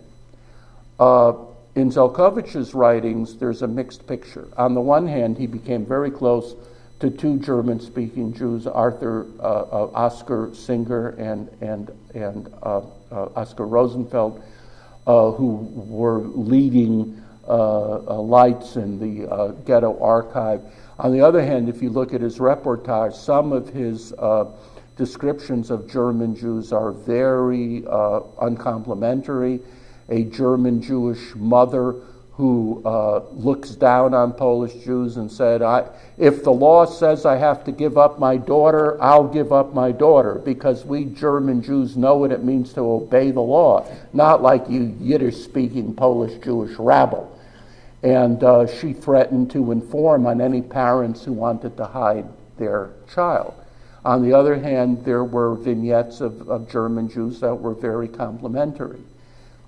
In Zelkowich's writings, there's a mixed picture. On the one hand, he became very close to two German-speaking Jews, Oskar Singer and Oskar Rosenfeld, who were leading lights in the ghetto archive. On the other hand, if you look at his reportage, some of his descriptions of German Jews are very uncomplimentary. A German Jewish mother who looks down on Polish Jews and said, if the law says I have to give up my daughter, I'll give up my daughter, because we German Jews know what it means to obey the law, not like you Yiddish-speaking Polish Jewish rabble. And she threatened to inform on any parents who wanted to hide their child. On the other hand, there were vignettes of German Jews that were very complimentary.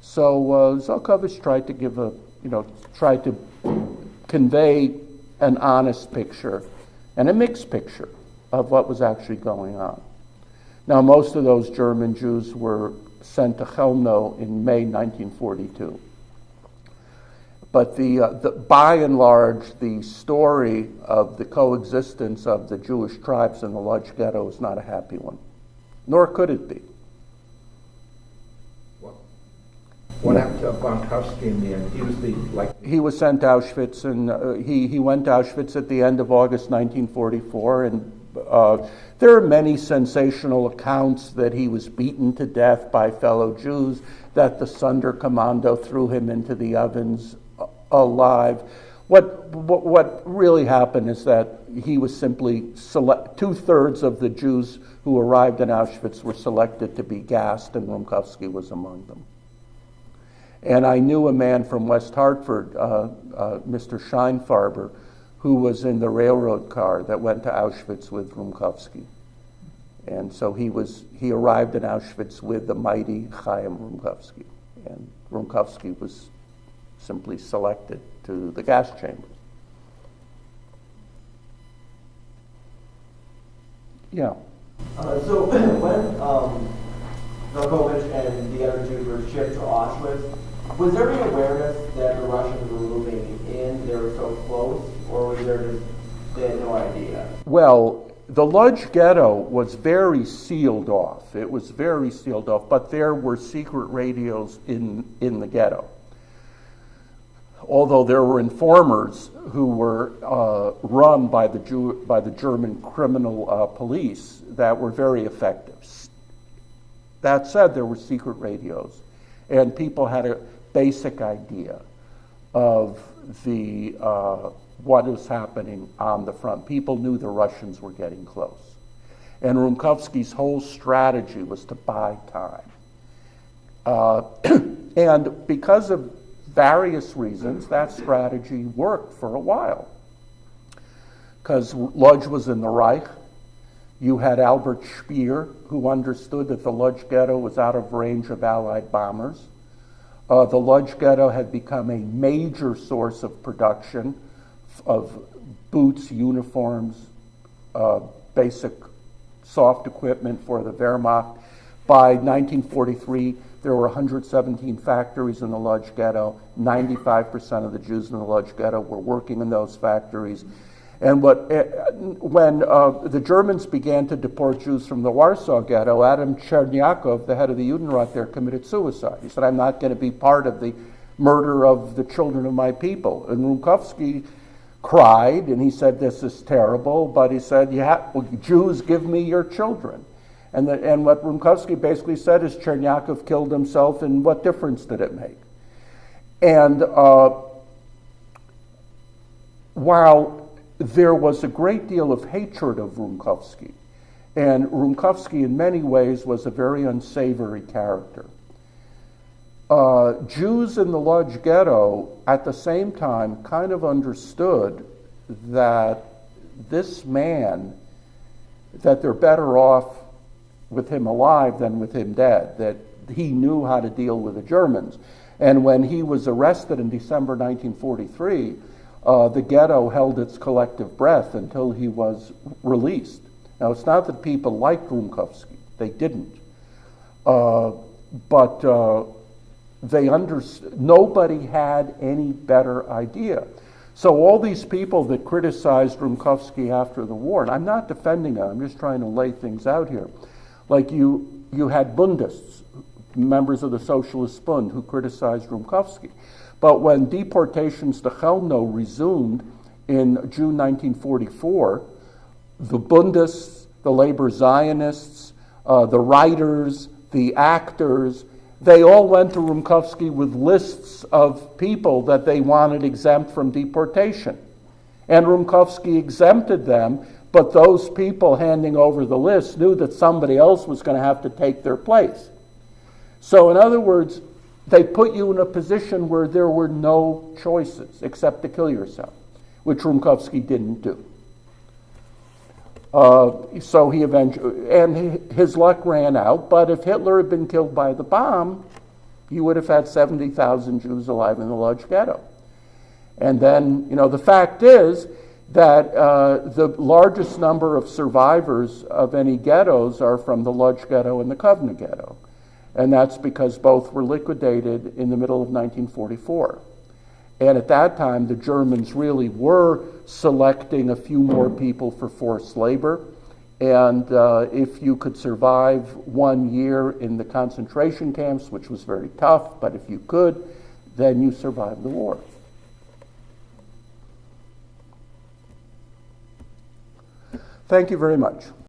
So Zelkovich tried to convey an honest picture and a mixed picture of what was actually going on. Now, most of those German Jews were sent to Chelmno in May 1942. But by and large, the story of the coexistence of the Jewish tribes in the Lodz Ghetto is not a happy one, nor could it be. What happened to Gronkowski in the end? He was sent to Auschwitz, and he went to Auschwitz at the end of August 1944, and there are many sensational accounts that he was beaten to death by fellow Jews, that the Sonderkommando threw him into the ovens alive. What really happened is that he was simply 2/3 of the Jews who arrived in Auschwitz were selected to be gassed, and Rumkowski was among them. And I knew a man from West Hartford, Mr. Scheinfarber, who was in the railroad car that went to Auschwitz with Rumkowski. And so he arrived in Auschwitz with the mighty Chaim Rumkowski. And Rumkowski was simply selected to the gas chamber. Yeah. So when Zelkovich and the other Jews were shipped to Auschwitz, was there any awareness that the Russians were moving in, they were so close, or was there just, they had no idea? Well, the Lodz Ghetto was very sealed off. It was very sealed off, but there were secret radios in the ghetto. Although there were informers who were run by the German criminal police that were very effective. That said, there were secret radios, and people had a basic idea of what was happening on the front. People knew the Russians were getting close. And Rumkowski's whole strategy was to buy time. And because of various reasons, that strategy worked for a while. Because Lodz was in the Reich. You had Albert Speer, who understood that the Lodz Ghetto was out of range of Allied bombers. The Lodz Ghetto had become a major source of production of boots, uniforms, basic soft equipment for the Wehrmacht. By 1943, there were 117 factories in the Lodz Ghetto. 95% of the Jews in the Lodz Ghetto were working in those factories. And when the Germans began to deport Jews from the Warsaw Ghetto, Adam Chernyakov, the head of the Judenrat there, committed suicide. He said, "I'm not going to be part of the murder of the children of my people." And Rumkowski cried, and he said, "This is terrible," but he said, "Jews, give me your children." And what Rumkowski basically said is, Chernyakov killed himself, and what difference did it make? And while there was a great deal of hatred of Rumkowski, and Rumkowski in many ways was a very unsavory character, Jews in the Lodz Ghetto at the same time kind of understood that this man, that they're better off with him alive than with him dead, that he knew how to deal with the Germans. And when he was arrested in December 1943, the ghetto held its collective breath until he was released. Now, it's not that people liked Rumkowski. They didn't. But they understood. Nobody had any better idea. So all these people that criticized Rumkowski after the war, and I'm not defending him, I'm just trying to lay things out here. Like you had Bundists, members of the Socialist Bund, who criticized Rumkowski. But when deportations to Chelmno resumed in June 1944, the Bundists, the labor Zionists, the writers, the actors, they all went to Rumkowski with lists of people that they wanted exempt from deportation. And Rumkowski exempted them, but those people handing over the list knew that somebody else was going to have to take their place. So in other words, they put you in a position where there were no choices except to kill yourself, which Rumkowski didn't do. So he eventually, and his luck ran out, but if Hitler had been killed by the bomb, you would have had 70,000 Jews alive in the Lodz ghetto. And then, the fact is that the largest number of survivors of any ghettos are from the Lodz ghetto and the Kovna ghetto. And that's because both were liquidated in the middle of 1944. And at that time, the Germans really were selecting a few more people for forced labor. And if you could survive 1 year in the concentration camps, which was very tough, but if you could, then you survived the war. Thank you very much.